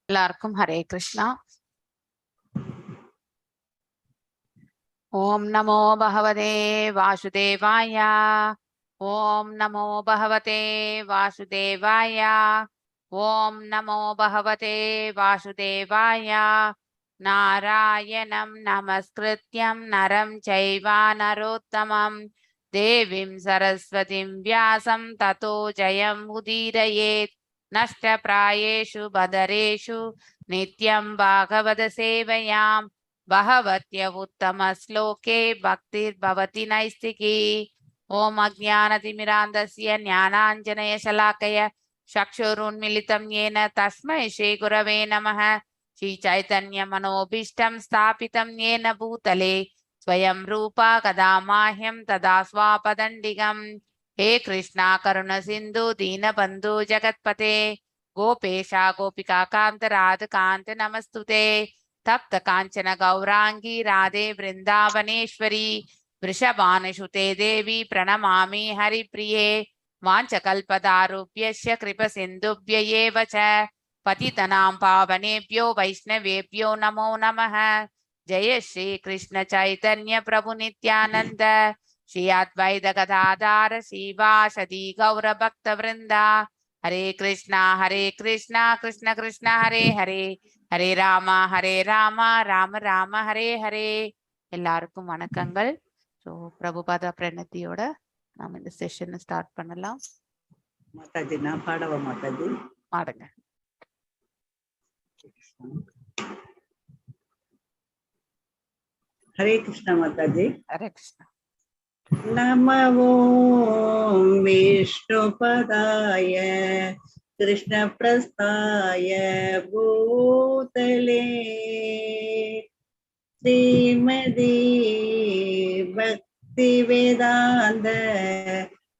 எல்லாருக்கும் ஹரே கிருஷ்ணா. ஓம் நமோ பகவதே வாசுதேவாய. ஓம் நமோ பகவதே வாசுதேவாய. ஓம் நமோ பகவதே வாசுதேவாய. நாராயணம் நமஸ்கிருத்யம் நரம் சைவ நரோத்தமம் தேவீம் சரஸ்வதிம் வியாசம் ததோ ஜயம் உதீரயேத். नष्टप्रायेषु बदरेषु नित्यं भागवत सेवयां भगवत्य उत्तमश्लोके भक्तिर्भवति नैष्टिकी। ओम अज्ञानतिमिरान्धस्य ज्ञानाञ्जनशलाकय चक्षुरुन्मीलितं येन तस्मै श्रीगुरवे नमः। श्रीचैतन्यमनोभीष्टं स्थापितं येन भूतले स्वयं रूपा कदा माह्यं तदा स्वापदण्डिकम्। हे कृष्णा करुण सिंधु दीनबंधु जगत्पते गोपेशा गोपिका कांत राध कांत नमस्तुते। तप्त कांचन गौरांगी राधे वृंदावनेश्वरी वृषभानुसुते देवी प्रणमामि हरिप्रिये। वाञ्छकल्पतरुभ्यश्च कृपसिन्धुभ्य एव च पतितनां पावनेभ्यो वैष्णवेभ्यो नमो नमः। जय श्री कृष्ण चैतन्य प्रभु नित्यानंद श्री अद्वैत गदाधर श्रीवासदि गौर भक्त वृंदा। हरे कृष्णा कृष्ण कृष्ण हरे हरे हरे राम राम राम हरे हरे। எல்லாருக்கும் வணக்கங்கள். ஸோ பிரபுபாதா பிரணத்தியோட நாம் இந்த செஷனை ஸ்டார்ட் பண்ணலாம். மாதாஜி நான் பாடவா மாதாஜி? பாடுங்க. ஹரே கிருஷ்ணா மாதாஜி. ஹரே கிருஷ்ணா. நமோ விஷ்ணுபதாய कृष्ण प्रस्थाय भूतले श्रीमती भक्ति वेदांत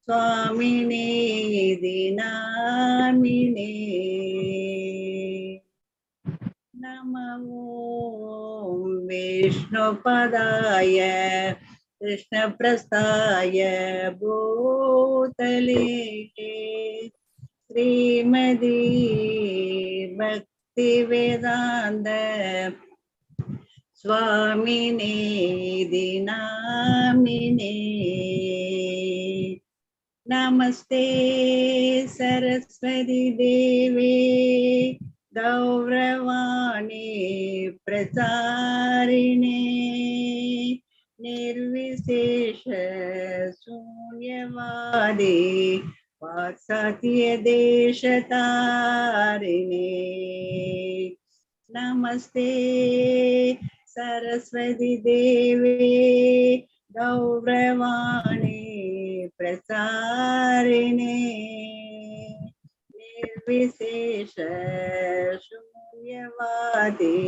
स्वामिने दिनामिने नमो विष्णुपदाय कृष्ण प्रस्थाय भूतले श्रीमती भक्ति वेदांत स्वामिने दिनामिने नमस्ते सरस्वती देवे गौरवाणी प्रचारिणे निर्विशेष शून्यवादी वात्सल्य देशतारिणे नमस्ते सरस्वती देवे गौरवाणी प्रचारिणे निर्विशेष शून्यवादी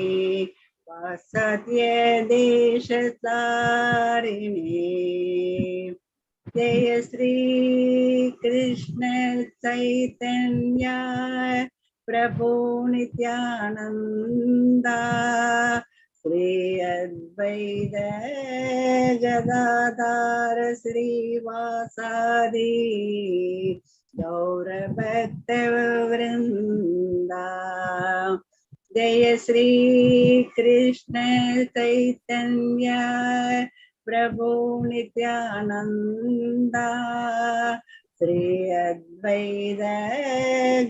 वात्सल्य देशतारिणे जय श्री कृष्ण चैतन्य प्रभु नित्यानंद श्री अद्वैत गदाधर श्रीवासादि गौर भक्त वृंदा। जय श्री कृष्ण चैतन्य प्रभु नित्यानंदा श्री अद्वैत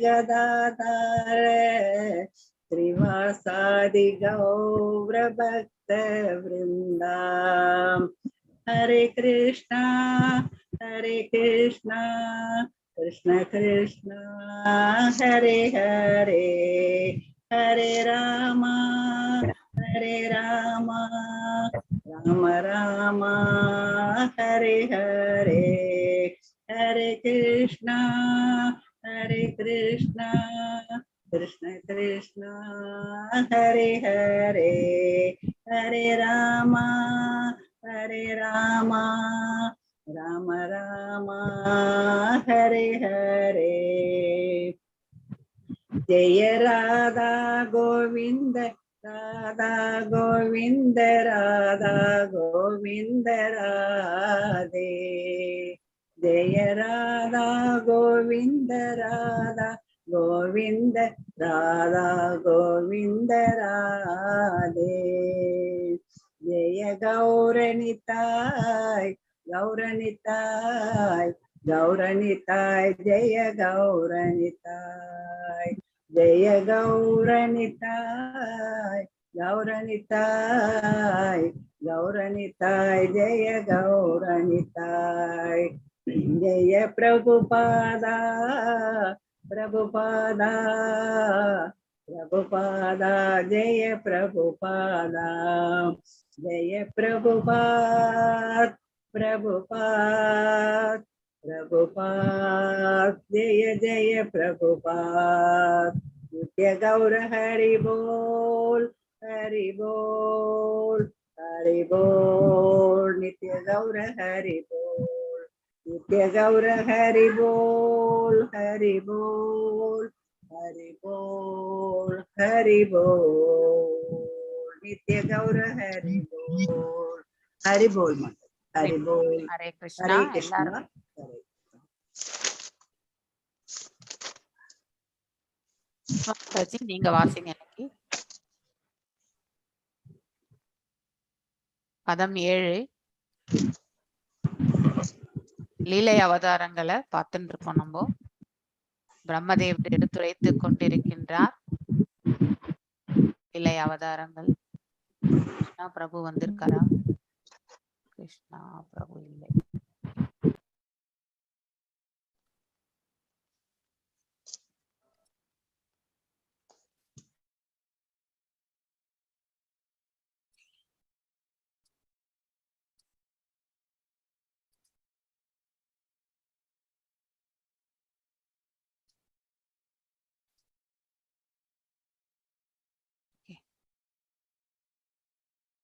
गदाधर श्रीवासादि गौर भक्त वृंदा। हरे कृष्णा कृष्ण कृष्ण हरे हरे हरे राम राम राम हरे हरे हरे कृष्णा कृष्ण कृष्ण हरे हरे हरे राम राम राम हरे हरे। जय राधा गोविंद राधा गोविंद राधा गोविंद राधे। जय राधा गोविंद राधा गोविंद राधा गोविंद राधे। जय गौरनिताय गौरनिताय गौरनिताय जय गौरनिताय जय गौरनिताय गौरनिताय गौरनिताय जय गौरनिताय। जय प्रभुपादा प्रभुपादा प्रभुपादा जय प्रभुपादा जय प्रभुपाद प्रभुपाद प्रभुपाद जय जय प्रभुपाद। नित्य गौर हरि बोल हरि बोल हरि बोल नित्य गौर हरि बोल नित्य गौर हरि बोल हरि बोल हरि बोल हरि बोल नित्य गौर हरि बोल हरि बोल हरि बोल हरे कृष्णा हरे कृष्णा எல்லாரும் மாதாஜி நீங்க வாசிங்க இன்னைக்கு பதம் 7 லீலை அவதாரங்களை பார்த்துட்டு இருக்கோம். நம்ம பிரம்மதேவர் எடுத்துரைத்துக் கொண்டிருக்கின்றார் லீலை அவதாரங்கள். கிருஷ்ணா பிரபு வந்திருக்காரா? கிருஷ்ணா பிரபு இல்லை.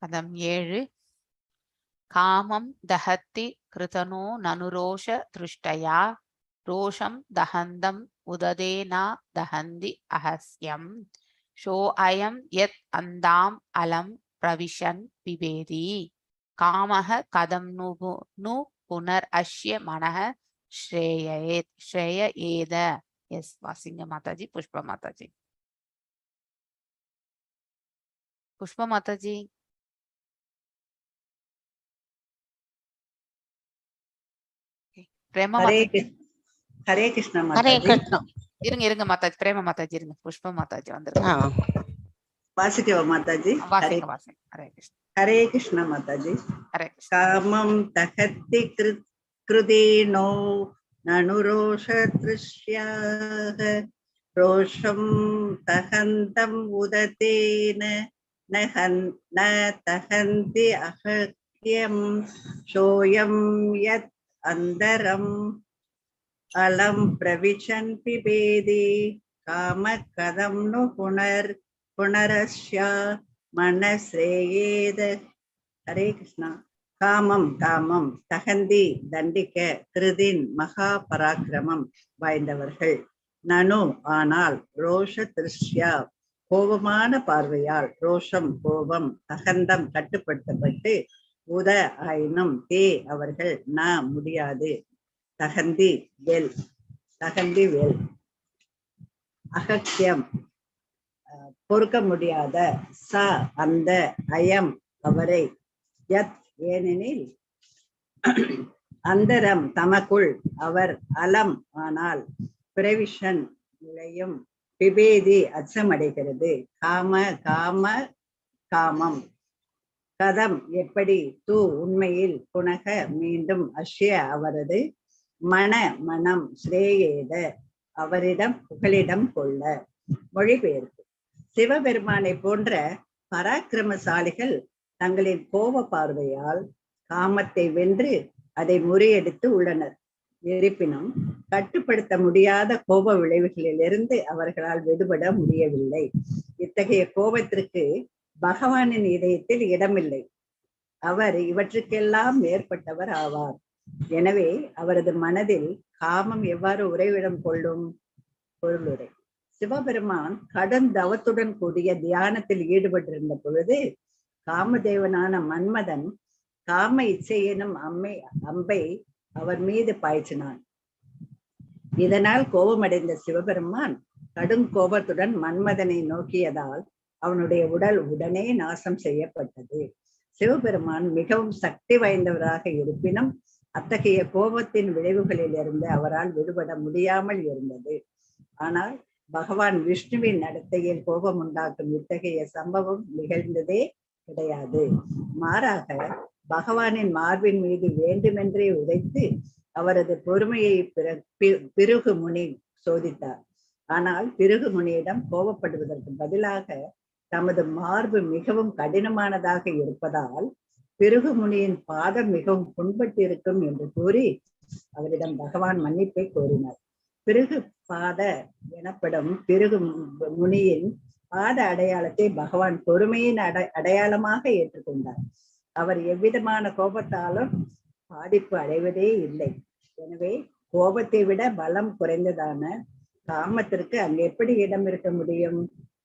பதம் 7 காமம் தஹத்தி கிருதனோ நனுரோஷ திருஷ்டயா ரோஷம் தஹந்தம் உததேனா தஹந்தி அஹஸ்யம் ஷோ அயம் யத் அந்தாம் அலம் பிரவிஷன் பிபேதி காமஹ கதம் நு புனர் அஷ்ய மனஹ ஸ்ரேய ஏத. எஸ் வாசிங்க மாதாஜி. புஷ்ப மாதாஜி. புஷ்ப மாதாஜி. பிரேமா மாதாஜி. हरे कृष्ण हरे माताजी कृष्ण இருங்க மாதாஜி. பிரேமா மாதாஜி இருங்க. புஷ்ப மாதாஜி வந்திருக்காங்க. वासुदेव माताजी வாசிங்க. ஹரே கிருஷ்ண. हरे कृष्ण माताजी। ஹரே கிருஷ்ண. कामं दहति कृदेनो ननुरोष तृष्याः रोषं दहन्तम् उदतेन न दहन्ति अहक्यं सोऽयं यत् अन्तरम् अलं प्रविशन् पिबेति कामः कथं नु पुनरस्य मनश्रेयेद। हरे कृष्णा। காமம் காமம் தகந்தி தண்டிக்க கிருதின் மகா பராக்கிரமம் வாய்ந்தவர்கள் நனு ஆனால் ரோஷ திருஷ்யா கோபமான பார்வையால், ரோஷம் கோபம், அகந்தம் கட்டுப்படுத்தப்பட்டு, உத ஆயினும் தே அவர்கள், ந முடியாது, தகந்தி வெல், தகந்தி வெல், அகத்தியம் பொறுக்க முடியாத, ச அந்த, அயம் அவரை, யத் ஏனெனில், அந்தரம் தமக்குள், அவர், அலம் ஆனால், பிரவிஷன் நுழையும், பிபேதி அச்சமடைகிறது, காம காம காமம், கதம் எப்படி, தூ உண்மையில், புனக மீண்டும், அஷ்ய அவரது, மன மனம், ஸ்ரேயேத அவரிடம் புகலிடம் கொள்ள. மொழிபெயர்ப்பு. சிவபெருமானை போன்ற பராக்கிரமசாலிகள் தங்களின் கோப பார்வையால் காமத்தை வென்று அதை முறியடித்து உள்ளனர். இருப்பினும் கட்டுப்படுத்த முடியாத கோப விளைவுகளிலிருந்து அவர்களால் விடுபட முடியவில்லை. இத்தகைய கோபத்திற்கு பகவானின் இதயத்தில் இடமில்லை. அவர் இவற்றுக்கெல்லாம் மேற்பட்டவர் ஆவார். எனவே அவரது மனதில் காமம் எவ்வாறு உறைவிடம் கொள்ளும்? பொருளுரை. சிவபெருமான் கடும் தவத்துடன் கூடிய தியானத்தில் ஈடுபட்டிருந்த பொழுது காமதேவனான மன்மதன் காம இச்சை எனும் அம்பை அவர் மீது பாய்ச்சினான். இதனால் கோபமடைந்த சிவபெருமான் கடும் கோபத்துடன் மன்மதனை நோக்கியதால் அவனுடைய உடல் உடனே நாசம் செய்யப்பட்டது. சிவபெருமான் மிகவும் சக்தி வாய்ந்தவராக இருப்பினும் அத்தகைய கோபத்தின் விளைவுகளில் இருந்து அவரால் விடுபட முடியாமல் இருந்தது. ஆனால் பகவான் விஷ்ணுவின் நடத்தையில் கோபம் உண்டாக்கும் இத்தகைய சம்பவம் நிகழ்ந்ததே கிடையாது. மாறாக பகவானின் மார்பின் மீது வேண்டுமென்றே உதைத்து அவரது பொறுமையை பிருகு முனி சோதித்தார். ஆனால் பிருகு முனியிடம் கோபப்படுவதற்கு பதிலாக தமது மார்பு மிகவும் கடினமானதாக இருப்பதால் பிருகு முனியின் பாதம் மிகவும் புண்பட்டிருக்கும் என்று கூறி அவரிடம் பகவான் மன்னிப்பை கோரினார். பிருகு பாத எனப்படும் பிருகு முனியின் பாத அடையாளத்தை பகவான் பொறுமையின் அடையாளமாக ஏற்றுக்கொண்டார். அவர் எவ்விதமான கோபத்தாலும் பாதிப்பு அடைவதே இல்லை. எனவே கோபத்தை விட பலம் குறைந்ததான காமத்திற்கு அங்கு எப்படி இடம் இருக்க முடியும்?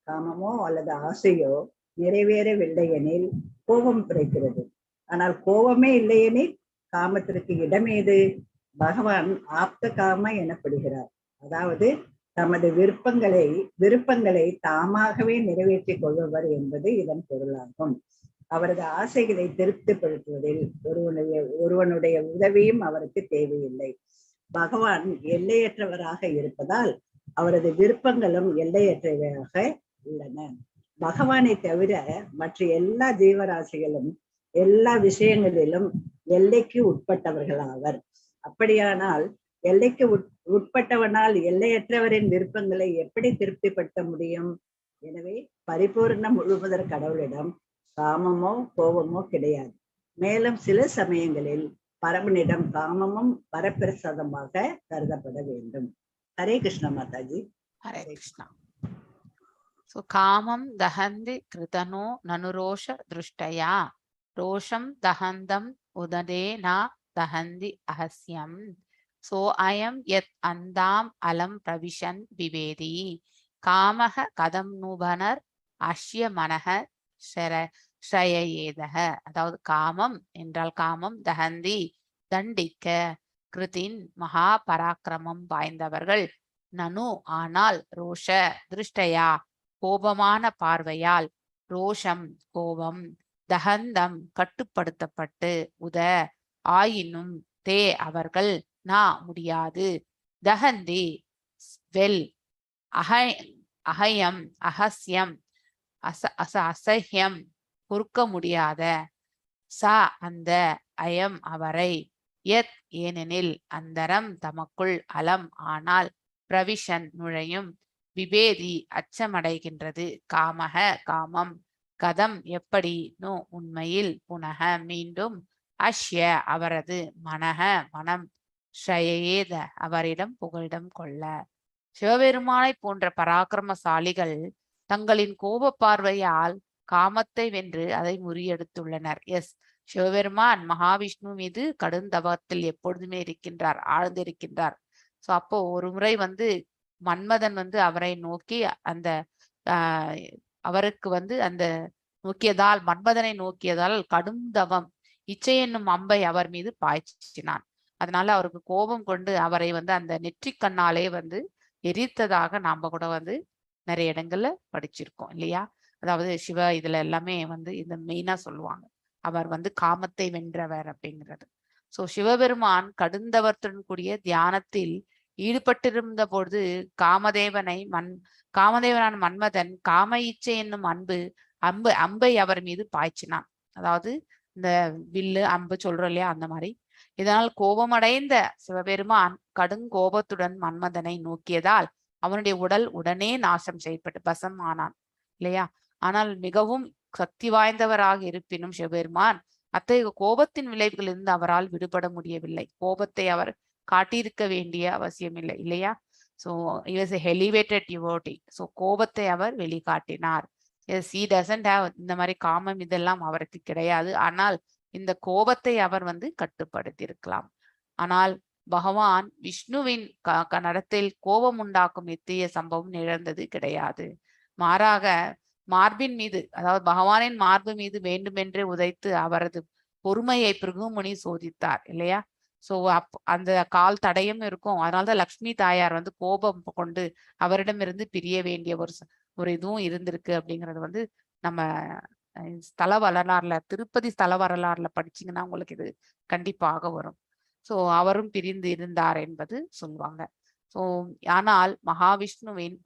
காமமோ அல்லது ஆசையோ நிறைவேறவில்லை எனில் கோபம் கிடைக்கிறது. ஆனால் கோபமே இல்லையெனில் காமத்திற்கு இடமேது? பகவான் ஆப்த காம எனப்படுகிறார். அதாவது தமது விருப்பங்களை தாமாகவே நிறைவேற்றிக் கொள்பவர் என்பது இதன் பொருளாகும். அவரது ஆசைகளை திருப்திப்படுத்துவதில் ஒருவனுடைய உதவியும் அவருக்கு தேவையில்லை. பகவான் எல்லையற்றவராக இருப்பதால் அவரது விருப்பங்களும் எல்லையற்றவையாக உள்ளன. பகவானை தவிர மற்ற எல்லா ஜீவராசிகளும் எல்லா விஷயங்களிலும் எல்லைக்கு உட்பட்டவர்களாவர். அப்படியானால் எல்லைக்கு உட்பட்டவனால் எல்லையற்றவரின் விருப்பங்களை எப்படி திருப்திப்படுத்த முடியும்? எனவே பரிபூர்ண முழுமுதற் கடவுளிடம் காமமோ கோபமோ கிடையாது. மேலும் சில சமயங்களில் பரமனிடம் காமமும் வரப்பிரசாதமாக கருதப்பட வேண்டும். ஹரே கிருஷ்ணா மாதாஜி. ஹரே கிருஷ்ணா. So காமம் தஹந்தி கிருதனோ நனுரோஷ திருஷ்டயா ரோஷம் தஹந்தம் உததே ந தஹந்தி அஹஸ்யம். So அயம் யத் அந்தாம் அலம் பிரவிஷன் விவேதி காமஹ கதம் நுபனர் அஷ்ய மனஹ ஷயயேதஹ. அதாவது காமம் என்றால் காமம், தஹந்தி தண்டிக்க, கிருதின் மகா பராக்கிரமம் வாய்ந்தவர்கள், நனு ஆனால், ரோஷ திருஷ்டயா கோபமான பார்வையால், ரோஷம் கோபம், தஹந்தம் கட்டுப்படுத்தப்பட்டு, உத ஆயினும், தே அவர்கள், நா முடியாது, தஹந்தி வெல் அகயம் அகஸ்யம் அசஹ்யம் பொறுக்க முடியாத, ச அந்த, அயம் அவரை, யத் ஏனெனில், அந்தரம் தமக்குள், அலம் ஆனால், பிரவிஷன் நுழையும், விபேதி அச்சமடைகின்றது, காமக காமம், கதம் எப்படி, நோ உண்மையில், புனக மீண்டும், அஷ்ய அவரது, மனக மனம், ஷயேத அவரிடம் புகலிடம் கொள்ள. சிவபெருமானை போன்ற பராக்கிரமசாலிகள் தங்களின் கோப பார்வையால் காமத்தை வென்று அதை முறியெடுத்துள்ளனர். சிவபெருமான் மகாவிஷ்ணு மீது கடுந்தவத்தில் எப்பொழுதுமே இருக்கின்றார், ஆழ்ந்திருக்கின்றார். சோ அப்போ ஒரு முறை மன்மதன் அவரை நோக்கி அந்த அவருக்கு வந்து அந்த நோக்கியதால், மன்மதனை நோக்கியதால் கடும் தவம் இச்சை என்னும் அம்பை அவர் மீது பாய்ச்சினான். அதனால அவருக்கு கோபம் கொண்டு அவரை வந்து அந்த நெற்றிக் கண்ணாலே வந்து எரித்ததாக நாம கூட வந்து நிறைய இடங்கள்ல படிச்சிருக்கோம் இல்லையா? அதாவது சிவ இதுல எல்லாமே வந்து இந்த மெயினா சொல்லுவாங்க. அவர் வந்து காமத்தை வென்றவர் அப்படிங்கிறது. சோ சிவபெருமான் கடுந்தவத்துடன் கூடிய தியானத்தில் ஈடுபட்டிருந்த பொழுது காமதேவனான மன்மதன் காம இச்சை என்னும் அம்பை அவர் மீது பாய்ச்சினான். அதாவது இந்த வில்லு அம்பு சொல்றோம் இல்லையா, அந்த மாதிரி. இதனால் கோபமடைந்த சிவபெருமான் கடுங்கோபத்துடன் மன்மதனை நோக்கியதால் அவனுடைய உடல் உடனே நாசம் செய்யப்பட்டு பசம் ஆனான் இல்லையா? ஆனால் மிகவும் சக்தி வாய்ந்தவராக இருப்பினும் சிவபெருமான் அத்தகைய கோபத்தின் விளைவுகளிலிருந்து அவரால் விடுபட முடியவில்லை. கோபத்தை அவர் காட்டியிருக்க வேண்டிய அவசியம் இல்லை இல்லையா? So is elevated devotee. So கோபத்தை அவர் வெளிக்காட்டினார். எஸ், he doesn't have இந்த மாதிரி காமம் இதெல்லாம் அவருக்கு கிடையாது. ஆனால் இந்த கோபத்தை அவர் வந்து கட்டுப்படுத்தி இருக்கலாம். ஆனால் பகவான் விஷ்ணுவின் நடத்தில் கோபம் உண்டாக்கும் இத்தகைய சம்பவம் நிகழ்ந்தது கிடையாது. மாறாக மார்பின் மீது, அதாவது பகவானின் மார்பு மீது வேண்டுமென்றே உதைத்து அவரது பொறுமையை பிருகுமுனி சோதித்தார் இல்லையா? சோ அந்த கால் தடயம் இருக்கும். அதனாலதான் லக்ஷ்மி தாயார் வந்து கோபம் கொண்டு அவரிடமிருந்து பிரிய வேண்டிய ஒரு இதுவும் இருந்திருக்கு அப்படிங்கிறது வந்து நம்ம ஸ்தல வரலாறுல, திருப்பதி ஸ்தல வரலாறுல படிச்சீங்கன்னா உங்களுக்கு இது கண்டிப்பாக வரும். சோ அவரும் பிரிந்து இருந்தார் என்பது சொல்லுவாங்க. சோ ஆனால் மகாவிஷ்ணுவின்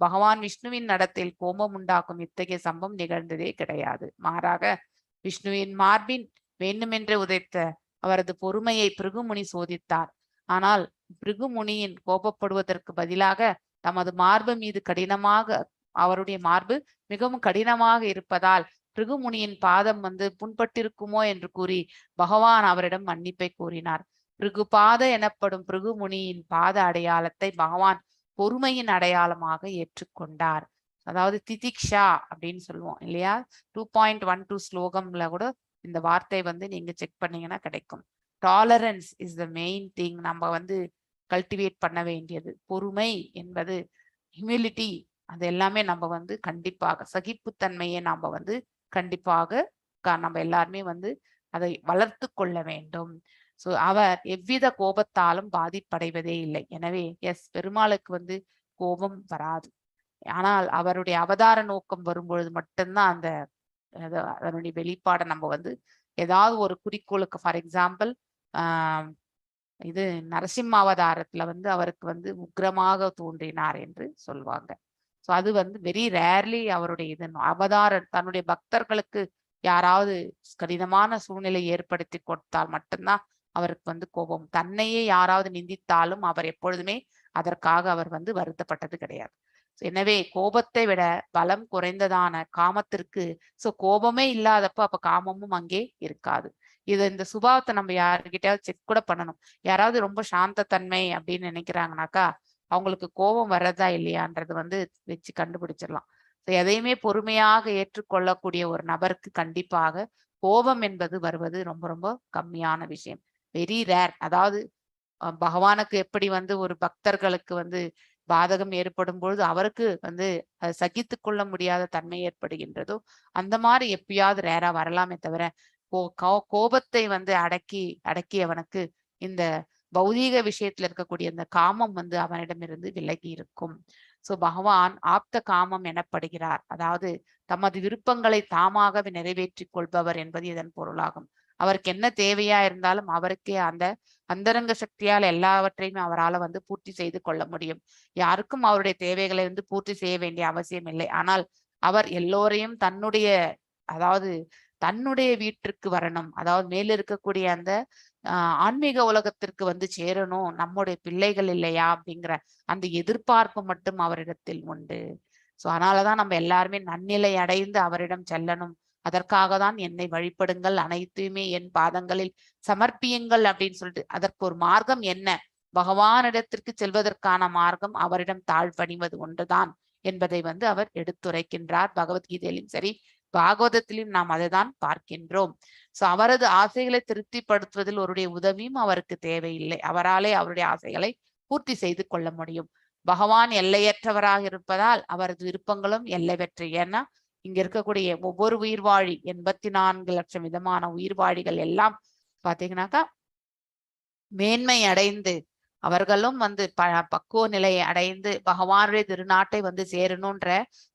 பகவான் விஷ்ணுவின் நடத்தில் கோபம் உண்டாக்கும் இத்தகைய சம்பவம் நிகழ்ந்ததே கிடையாது. மாறாக விஷ்ணுவின் மார்பின் வேண்டுமென்று உதைத்த அவரது பொறுமையை பிருகுமுனி சோதித்தார். ஆனால் பிருகுமுனியின் கோபப்படுவதற்கு பதிலாக தமது மார்பு மீது அவருடைய மார்பு மிகவும் கடினமாக இருப்பதால் பிருகுமுனியின் பாதம் வந்து புண்பட்டிருக்குமோ என்று கூறி பகவான் அவரிடம் மன்னிப்பை கூறினார். பிருகுபாத எனப்படும் பிருகுமுனியின் பாத அடையாளத்தை பகவான் பொறுமையின் அடையாளமாக ஏற்றுக்கொண்டார். அதாவது திதிக்ஷா அப்படின்னு சொல்லுவோம் இல்லையா? 2.12 ஸ்லோகம்ல கூட இந்த வார்த்தை வந்து நீங்க செக் பண்ணீங்கன்னா கிடைக்கும். Tolerance is the main thing. நம்ம வந்து கல்டிவேட் பண்ண வேண்டியது பொறுமை என்பது, ஹியூமிலிட்டி, அது எல்லாமே நம்ம வந்து கண்டிப்பாக, சகிப்புத்தன்மையை நாம வந்து கண்டிப்பாக நம்ம எல்லாருமே வந்து அதை வளர்த்து கொள்ள வேண்டும். சோ அவர் எவ்வித கோபத்தாலும் பாதிப்படைவதே இல்லை. எனவே எஸ், பெருமாளுக்கு வந்து கோபம் வராது. ஆனால் அவருடைய அவதார நோக்கம் வரும்பொழுது மட்டும்தான் அந்த அதனுடைய வெளிப்பாடை நம்ம வந்து ஏதாவது ஒரு குறிக்கோளுக்கு, ஃபார் எக்ஸாம்பிள் இது நரசிம்ம அவதாரத்துல வந்து அவருக்கு வந்து உக்ரமாக தோன்றினார் என்று சொல்லுவாங்க. ஸோ அது வந்து வெரி ரேர்லி அவருடைய இது அவதாரம் தன்னுடைய பக்தர்களுக்கு யாராவது கடினமான சூழ்நிலை ஏற்படுத்தி கொடுத்தால் மட்டும்தான் அவருக்கு வந்து கோபம். தன்னையே யாராவது நிந்தித்தாலும் அவர் எப்பொழுதுமே அதற்காக அவர் வந்து வருத்தப்பட்டது கிடையாது. எனவே கோபத்தை விட பலம் குறைந்ததான காமத்திற்கு கோபமே இல்லாதப்ப அப்ப காமமும் அங்கே இருக்காது. இந்த சுபாவத்தை நம்ம யாருக்கிட்டையாவது செக் கூட பண்ணணும். யாராவது ரொம்ப சாந்த தன்மை அப்படின்னு நினைக்கிறாங்கனாக்கா அவங்களுக்கு கோபம் வர்றதா இல்லையான்றது வந்து வச்சு கண்டுபிடிச்சிடலாம். எதையுமே பொறுமையாக ஏற்றுக்கொள்ளக்கூடிய ஒரு நபருக்கு கண்டிப்பாக கோபம் என்பது வருவது ரொம்ப ரொம்ப கம்மியான விஷயம், வெரி ரேர். அதாவது பகவானுக்கு எப்படி வந்து ஒரு பக்தர்களுக்கு வந்து பாதகம் ஏற்படும் பொழுது அவருக்கு வந்து சகித்து கொள்ள முடியாத தன்மை ஏற்படுகின்றதோ அந்த மாதிரி எப்பயாவது ரேரா வரலாமே தவிர கோபத்தை வந்து அடக்கியவனுக்கு இந்த பௌதீக விஷயத்துல இருக்கக்கூடிய இந்த காமம் வந்து அவனிடமிருந்து விலகி இருக்கும். சோ பகவான் ஆப்த காமம் எனப்படுகிறார். அதாவது தமது விருப்பங்களை தாமாகவே நிறைவேற்றி கொள்பவர் என்பது இதன் பொருளாகும். அவருக்கு என்ன தேவையா இருந்தாலும் அவருக்கே அந்த அந்தரங்க சக்தியால் எல்லாவற்றையுமே அவரால் வந்து பூர்த்தி செய்து கொள்ள முடியும். யாருக்கும் அவருடைய தேவைகளை வந்து பூர்த்தி செய்ய வேண்டிய அவசியம் இல்லை. ஆனால் அவர் எல்லோரையும் தன்னுடைய வீட்டிற்கு வரணும், அதாவது மேல இருக்கக்கூடிய அந்த ஆன்மீக உலகத்திற்கு வந்து சேரணும், நம்முடைய பிள்ளைகள் இல்லையா அப்படிங்கிற அந்த எதிர்பார்ப்பு மட்டும் அவரிடத்தில் உண்டு. சோ அதனாலதான் நம்ம எல்லாருமே நன்னிலை அடைந்து அவரிடம் செல்லணும். அதற்காக தான் என்னை வழிபடுங்கள், அனைத்துமே என் பாதங்களில் சமர்ப்பியுங்கள் அப்படின்னு சொல்லிட்டு அதற்கு ஒரு மார்க்கம் என்ன? பகவானிடத்திற்கு செல்வதற்கான மார்க்கம் அவரிடம் தாழ்பணிவது ஒன்றுதான் என்பதை வந்து அவர் எடுத்துரைக்கின்றார். பகவத்கீதையிலும் சரி பாகவதத்திலும் நாம் அதைதான் பார்க்கின்றோம். சோ அவரது ஆசைகளை திருப்திப்படுத்துவதில் அவருடைய உதவியும் அவருக்கு தேவையில்லை. அவராலே அவருடைய ஆசைகளை பூர்த்தி செய்து கொள்ள முடியும். பகவான் எல்லையற்றவராக இருப்பதால் அவரது விருப்பங்களும் எல்லையற்ற. ஏன்னா இங்க இருக்கக்கூடிய ஒவ்வொரு உயிர்வாழி 84 லட்சம் விதமான உயிர்வாழிகள் எல்லாம் பாத்தீங்கன்னாக்கா மேன்மை அடைந்து அவர்களும் வந்து பக்குவ நிலையை அடைந்து பகவானுடைய திருநாட்டை வந்து சேரணும்ன்ற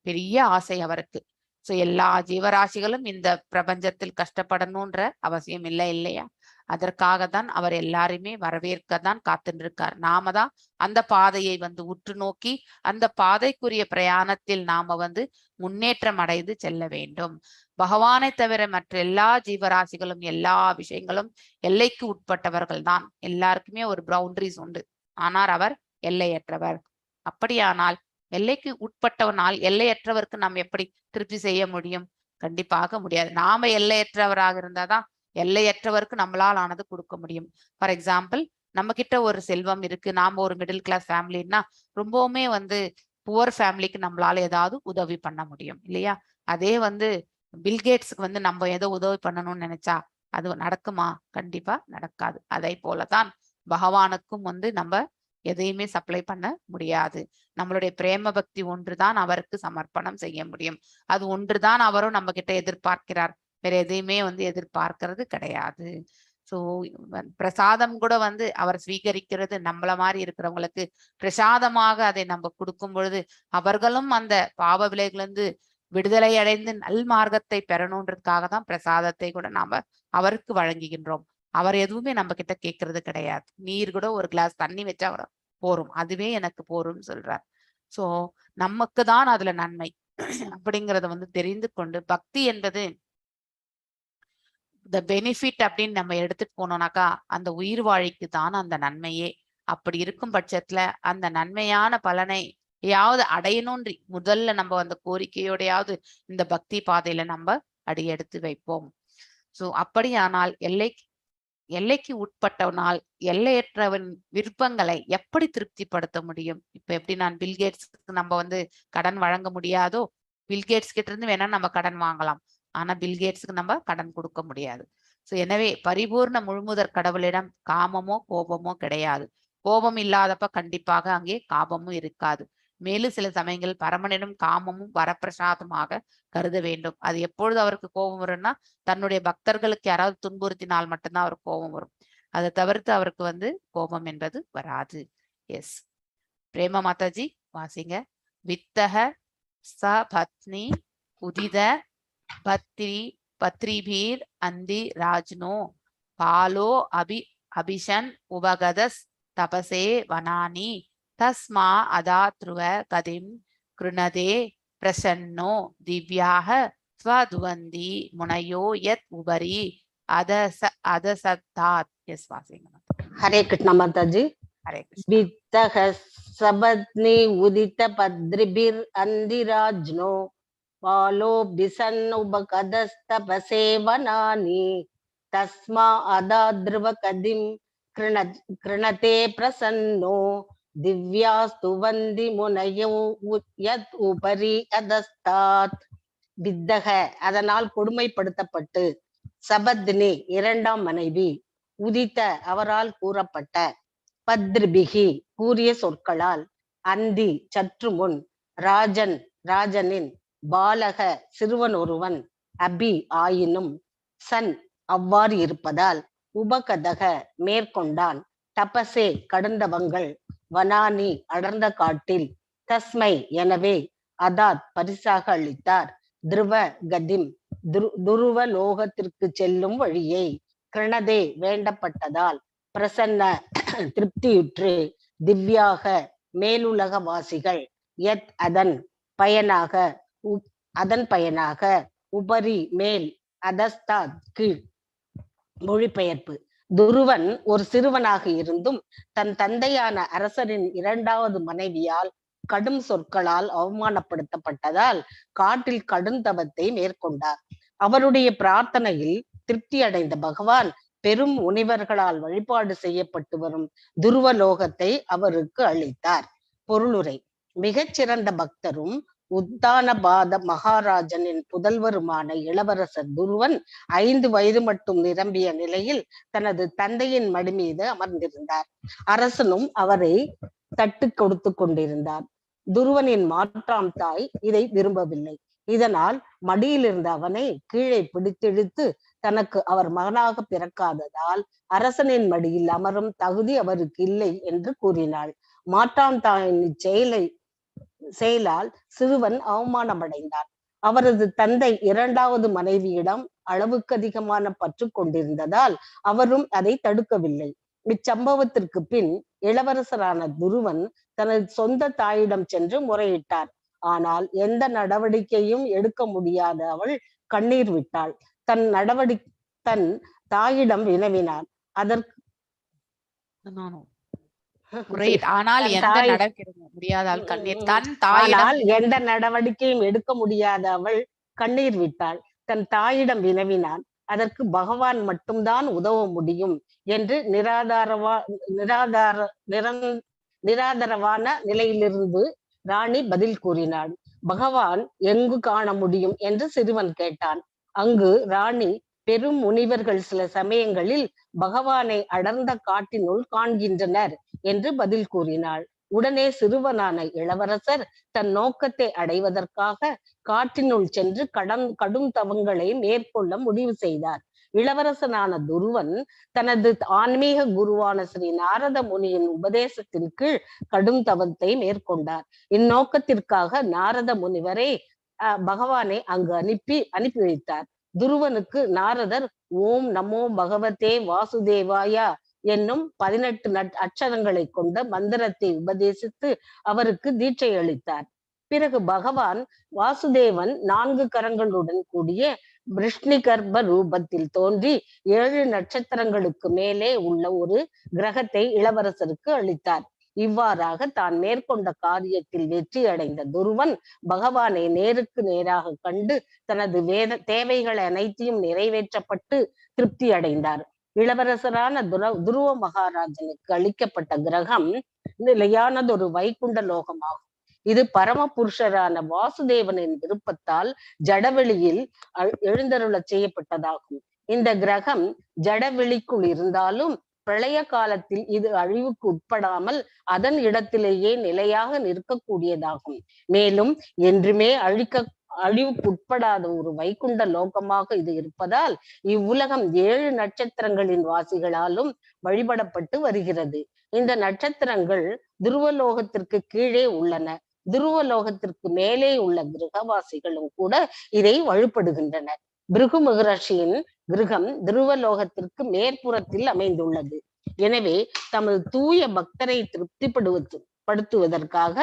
பெரிய ஆசை அவருக்கு. சோ எல்லா ஜீவராசிகளும் இந்த பிரபஞ்சத்தில் கஷ்டப்படணும்ன்ற அவசியம் இல்லை இல்லையா? அதற்காகத்தான் அவர் எல்லாருமே வரவேற்கத்தான் காத்துட்டு இருக்கார். நாம தான் அந்த பாதையை வந்து உற்று நோக்கி அந்த பாதைக்குரிய பிரயாணத்தில் நாம வந்து முன்னேற்றம் அடைந்து செல்ல வேண்டும். பகவானை தவிர மற்ற எல்லா ஜீவராசிகளும் எல்லா விஷயங்களும் எல்லைக்கு உட்பட்டவர்கள் தான். எல்லாருக்குமே ஒரு பவுண்டரிஸ் உண்டு. ஆனால் அவர் எல்லையற்றவர். அப்படியானால் எல்லைக்கு உட்பட்டவனால் எல்லையற்றவருக்கு நாம் எப்படி திருப்தி செய்ய முடியும்? கண்டிப்பாக முடியாது. நாம எல்லையற்றவராக இருந்தாதான் எல்லையற்றவருக்கு நம்மளால் ஆனது கொடுக்க முடியும். ஃபார் எக்ஸாம்பிள், நம்ம கிட்ட ஒரு செல்வம் இருக்கு, நாம ஒரு மிடில் கிளாஸ் ஃபேமிலின்னா ரொம்பவுமே வந்து புவர் ஃபேமிலிக்கு நம்மளால ஏதாவது உதவி பண்ண முடியும் இல்லையா? அதே வந்து பில்கேட்ஸுக்கு வந்து நம்ம ஏதோ உதவி பண்ணணும்னு நினைச்சா அது நடக்குமா? கண்டிப்பா நடக்காது. அதை போலதான் பகவானுக்கும் வந்து நம்ம எதையுமே சப்ளை பண்ண முடியாது. நம்மளுடைய பிரேம பக்தி ஒன்றுதான் அவருக்கு சமர்ப்பணம் செய்ய முடியும். அது ஒன்றுதான் அவரும் நம்ம கிட்ட எதிர்பார்க்கிறார். வேற எதையுமே வந்து எதிர்பார்க்கிறது கிடையாது. சோ பிரசாதம் கூட வந்து அவர் ஸ்வீகரிக்கிறது நம்மள மாதிரி இருக்கிறவங்களுக்கு பிரசாதமாக அதை நம்ம கொடுக்கும் பொழுது அவர்களும் அந்த பாவ விலைகளிலிருந்து விடுதலை அடைந்து நல் மார்க்கத்தை பெறணுன்றதுக்காக தான் பிரசாதத்தை கூட நாம அவருக்கு வழங்குகின்றோம். அவர் எதுவுமே நம்ம கிட்ட கேட்கறது கிடையாது. நீர் கூட ஒரு கிளாஸ் தண்ணி வச்சா கூட போரும், அதுவே எனக்கு போரும்னு சொல்றார். சோ நமக்கு தான் அதுல நன்மை அப்படிங்கறத வந்து தெரிந்து கொண்டு பக்தி என்பது த பெனிஃபிட் அப்படின்னு நம்ம எடுத்துட்டு போனோம்னாக்கா அந்த உயிர் வாழிக்கு தான் அந்த நன்மையே. அப்படி இருக்கும் பட்சத்துல அந்த நன்மையான பலனை யாவது அடையணும்ன்றி முதல்ல நம்ம அந்த கோரிக்கையோடையாவது இந்த பக்தி பாதையில நம்ம அடியெடுத்து வைப்போம். சோ அப்படியானால் எல்லைக்கு உட்பட்டவனால் எல்லையற்றவன் விருப்பங்களை எப்படி திருப்திப்படுத்த முடியும்? இப்ப எப்படி நான் பில்கேட்ஸ்க்கு நம்ம வந்து கடன் வழங்க முடியாதோ, பில்கேட்ஸ் கிட்ட இருந்து வேணா நம்ம கடன் வாங்கலாம், ஆனா பில்கேட்ஸுக்கு நம்ம கடன் கொடுக்க முடியாது. சோ எனவே பரிபூர்ண முழுமுதற் கடவுளிடம் காமமோ கோபமோ கிடையாது. கோபம் இல்லாதப்ப கண்டிப்பாக அங்கே காபமும் இருக்காது. மேலும் சில சமயங்கள் பரமனிடம் காமமும் வரப்பிரசாதமாக கருத வேண்டும். அது எப்பொழுது அவருக்கு கோபம் வரும்னா தன்னுடைய பக்தர்களுக்கு யாராவது துன்புறுத்தினால் மட்டும்தான் அவருக்கு கோபம் வரும். அதை தவிர்த்து அவருக்கு வந்து கோபம் என்பது வராது. எஸ், பிரேம மாதாஜி வாசிங்க. வித்தக ச பத்னி உதித பத்ரிபீர் அந்தி ராஜ்னோ பாலோ அபிஷன் உபகதஸ் தபசே வனானி தஸ்மா அதாத்ருவ கதிம் கிருணதே பிரசன்னோ திவ்யாக ஸ்வதுவந்தி முனையோ யத் உபரி அதசத்தாத். எஸ் வாசிங்க. ஹரே கிருஷ்ண மாதாஜி. ஹரே கிருஷ்ண. வித்தக சபத்னி உதித பத்ரிபிர் அந்திராஜ்னோ பாலோ பிசன் உபகதஸ்தபசே வனானி தஸ்மா அதாத்ருவ கதிம் கிருணதே பிரசன்னோ திவ்யாஸ்து வந்தி முனையோ யத் உபரி அதஸ்தாத். வித்தக அதனால் கொடுமைப்படுத்தப்பட்டு, சபத்னி இரண்டாம் மனைவி, உதித்த அவரால் கூறப்பட்ட, பத்ரிபிகி கூறிய சொற்களால், அந்தி சற்று முன், ராஜனின் பாலக சிறுவன் ஒருவன், அபி ஆயினும், சன் அவ்வாறு இருப்பதால், உபகதக மேற்கொண்டான், தபசே கடந்தவங்கள், வனானி அடர்ந்த காட்டில், தஸ்மை எனவே, அதாத் பரிசாக அளித்தார், திருவ கதிம் துருவ லோகத்திற்கு செல்லும் வழியை, கிருணதே வேண்டப்பட்டதால், பிரசன்ன திருப்தியுற்று, திவ்யாக மேலுலக வாசிகள், யத் அதன் பயனாக உபரி மேல், அதஸ்தாத் கீழ். மொழிபெயர்ப்பு. துருவன் ஒரு சிறுவனாக இருந்தும் தன் தந்தையான அரசரின் இரண்டாவது மனைவியால் கடும் சொற்களால் அவமானப்படுத்தப்பட்டதால் காட்டில் கடும் தவத்தை மேற்கொண்டார். அவருடைய பிரார்த்தனையில் திருப்தி அடைந்த பகவான் பெரும் முனிவர்களால் வழிபாடு செய்யப்பட்டு வரும் துருவலோகத்தை அவருக்கு அளித்தார். பொருளுரை. மிகச்சிறந்த பக்தரும் உத்தானபாத மகாராஜனின் புதல்வருமான இளவரசர் துருவன் 5 வயது மட்டும் நிரம்பிய நிலையில் தனது தந்தையின் மடி மீது அமர்ந்திருந்தார். அரசனும் அவரை தட்டு கொடுத்து கொண்டிருந்தார். துருவனின் மாற்றாம் தாய் இதை விரும்பவில்லை. இதனால் மடியில் இருந்த அவனை கீழே பிடித்தெழுத்து தனக்கு அவர் மகனாக பிறக்காததால் அரசனின் மடியில் அமரும் தகுதி அவருக்கு இல்லை என்று கூறினாள். மாற்றாம் தாயின் செயலால் சிறுவன் அவமானமடைந்தான். அவரது தந்தை 2வது மனைவியிடம் அளவுக்கு அதிகமான பற்று கொண்டிருந்ததால் அவரும் அதை தடுக்கவில்லை. இச்சம்பவத்திற்கு பின் இளவரசரான துருவன் தனது சொந்த தாயிடம் சென்று முறையிட்டார். ஆனால் எந்த நடவடிக்கையும் எடுக்க முடியாத அவள் கண்ணீர் விட்டாள். தன் தாயிடம் வினவினார். அதற்கு ஆனால் எந்த நடவடிக்கையும் எடுக்க முடியாத அவள் கண்ணீர் விட்டாள். தன் தாயிடம் வினவினான். அதற்கு பகவான் மட்டும்தான் உதவ முடியும் என்று நிராதரவான நிலையிலிருந்து ராணி பதில் கூறினாள். பகவான் எங்கு காண முடியும் என்று சிறுவன் கேட்டான். அங்கு ராணி பெரும் முனிவர்கள் சில சமயங்களில் பகவானை அடர்ந்த காட்டினுள் காண்கின்றனர் என்று பதில் கூறினாள். உடனே சிறுவனான இளவரசர் தன் நோக்கத்தை அடைவதற்காக காட்டினுள் சென்று கடும் தவங்களை மேற்கொள்ள முடிவு செய்தார். இளவரசனான துருவன் தனது ஆன்மீக குருவான ஸ்ரீ நாரத முனியின் உபதேசத்தின் கீழ் கடும் தவத்தை மேற்கொண்டார். இந்நோக்கத்திற்காக நாரத முனிவரை பகவானை அங்கு அனுப்பி வைத்தார். துருவனுக்கு நாரதர் ஓம் நமோ பகவதே வாசுதேவாயா என்னும் 18 அட்சரங்களை கொண்ட மந்திரத்தை உபதேசித்து அவருக்கு தீட்சை அளித்தார். பிறகு பகவான் வாசுதேவன் 4 கரங்களுடன் கூடிய விஷ்ணுகர்ப ரூபத்தில் தோன்றி 7 நட்சத்திரங்களுக்கு மேலே உள்ள ஒரு கிரகத்தை இளவரசருக்கு அளித்தார். இவ்வாறாக தான் மேற்கொண்ட காரியத்தில் வெற்றி அடைந்த துருவன் பகவானை நேருக்கு நேராக கண்டு தனது தேவைகள் அனைத்தையும் நிறைவேற்றப்பட்டு திருப்தி அடைந்தார். இளவரசரான துருவ மகாராஜனுக்கு அளிக்கப்பட்ட கிரகம் நிலையானதொரு வைகுண்ட லோகமாகும். இது பரம புருஷரான வாசுதேவனின் விருப்பத்தால் ஜடவெளியில் எழுந்தருள செய்யப்பட்டதாகும். இந்த கிரகம் ஜடவெளிக்குள் இருந்தாலும் பிரளய காலத்தில் இது அழிவுக்கு உட்படாமல் அதன் இடத்திலேயே நிலையாக நிற்கக்கூடியதாகும். மேலும் என்றுமே அழிவுக்கு உட்படாத ஒரு வைகுண்ட லோகமாக இது இருப்பதால் இவ்வுலகம் 7 நட்சத்திரங்களின் வாசிகளாலும் வழிபடப்பட்டு வருகிறது. இந்த நட்சத்திரங்கள் துருவலோகத்திற்கு கீழே உள்ளன. துருவலோகத்திற்கு மேலே உள்ள கிரகவாசிகளும் கூட இதை வழிபடுகின்றனர். பிருகு மகரிஷியின் கிரகம் துருவலோகத்திற்கு மேற்புறத்தில் அமைந்துள்ளது. எனவே தமது தூய பக்தரை திருப்திப்படுத்துவதற்காக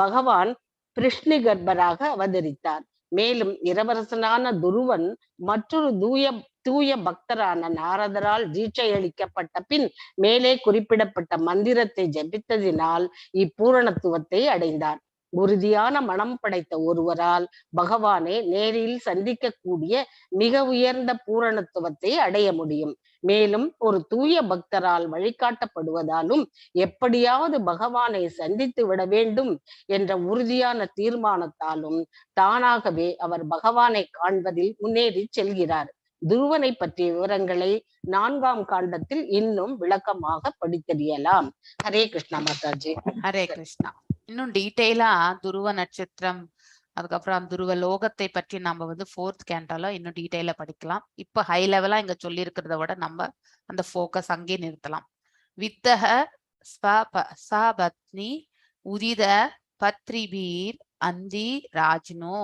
பகவான் கிருஷ்ணிகர்பராக அவதரித்தார். மேலும் இளவரசனான துருவன் மற்றொரு தூய பக்தரான நாரதரால் தீட்சை அளிக்கப்பட்ட பின் மேலே குறிப்பிடப்பட்ட மந்திரத்தை ஜபித்ததினால் இப்பூரணத்துவத்தை அடைந்தார். உறுதியான மனம் படைத்த ஒருவரால் பகவானை நேரில் சந்திக்கக்கூடிய மிக உயர்ந்த பூரணத்துவத்தை அடைய முடியும். மேலும் ஒரு தூய பக்தரால் வழிகாட்டப்படுவதாலும் எப்படியாவது பகவானை சந்தித்து விட வேண்டும் என்ற உறுதியான தீர்மானத்தாலும் தானாகவே அவர் பகவானை காண்பதில் முன்னேறி செல்கிறார். துருவனை பற்றிய விவரங்களை 4ஆம் காண்டத்தில் இன்னும் விளக்கமாக படித்தறியலாம். ஹரே கிருஷ்ணா மாதாஜி. ஹரே கிருஷ்ணா. இன்னும் டீட்டெயிலா துருவ நட்சத்திரம் அதுக்கப்புறம் துருவ லோகத்தை பற்றி நம்ம 4th கேண்டால இன்னும் டீட்டெயிலா படிக்கலாம். இப்ப ஹை லெவலா இங்க சொல்லி இருக்கிறத விட நம்ம அந்த போக்கஸ் அங்கே நிறுத்தலாம். வித்தக ஸ்வபத்னி உதித பத்ரிபீர் அந்தி ராஜ்னோ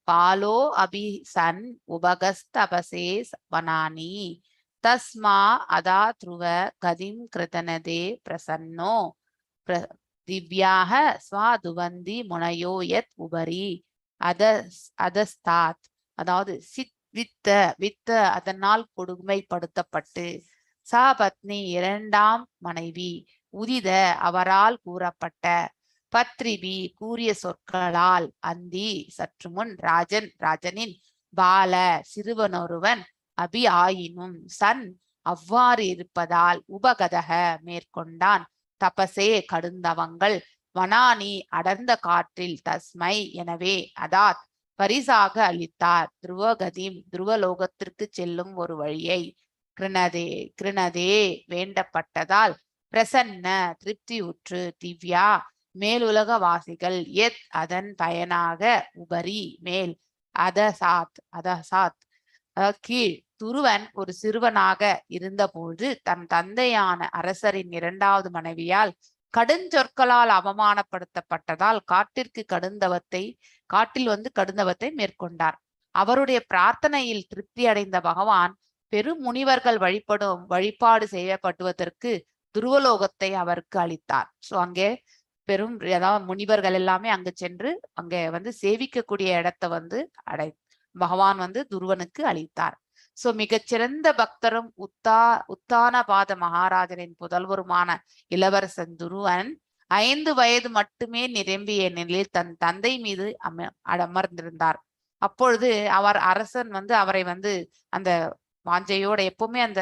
பாலோ அபிசன் உபகஸ்தபசே வனானி தஸ்மா அதா த்ருவ கதிம் கிருதனதே பிரசன்னோ திவ்யாக ஸ்வாதுவந்தி முனையோ யத் உபரி அதஸ்தாத். அதாவது வித்த அதனால் கொடுமைப்படுத்தப்பட்டு பத்னி 2ஆம் மனைவி உதித அவரால் கூறப்பட்ட பத்ரிபி கூறிய சொற்களால் அந்தி சற்று முன் ராஜனின் பால சிறுவனொருவன் அபி ஆயினும் சன் அவ்வாறு இருப்பதால் உபகதக மேற்கொண்டான் தபசே கடுந்தவங்கள் வனானி அடர்ந்த காற்றில் தஸ்மை எனவே அதாத் பரிசாக அளித்தார் துருவகதிம் துருவலோகத்திற்கு செல்லும் ஒரு வழியை கிருணதே கிருணதே வேண்டப்பட்டதால் பிரசன்ன திருப்தியுற்று திவ்யா மேலுலக வாசிகள் எத் அதன் பயனாக உபரி மேல் அதசாத் கீழ் துருவன் ஒரு சிறுவனாக இருந்தபோது தன் தந்தையான அரசரின் இரண்டாவது மனைவியால் கடுஞ்சொற்களால் அவமானப்படுத்தப்பட்டதால் காட்டில் கடுந்தவத்தை மேற்கொண்டார். அவருடைய பிரார்த்தனையில் திருப்தி அடைந்த பகவான் பெரும் முனிவர்கள் வழிபாடு செய்யப்படுவதற்கு துருவலோகத்தை அவருக்கு அளித்தார். சோ அங்கே அதாவது முனிவர்கள் எல்லாமே அங்கு சென்று அங்கே சேவிக்கக்கூடிய இடத்தை பகவான் துருவனுக்கு அளித்தார். சோ மிகச்சிறந்த பக்தரும் உத்தானபாத மகாராஜனின் புதல்வருமான இளவரசன் துருவன் 5 வயது மட்டுமே நிரம்பிய நிலையில் தன் தந்தை மீது அமர்ந்திருந்தார். அப்பொழுது அரசன் அவரை அந்த வாஞ்சையோட எப்பவுமே அந்த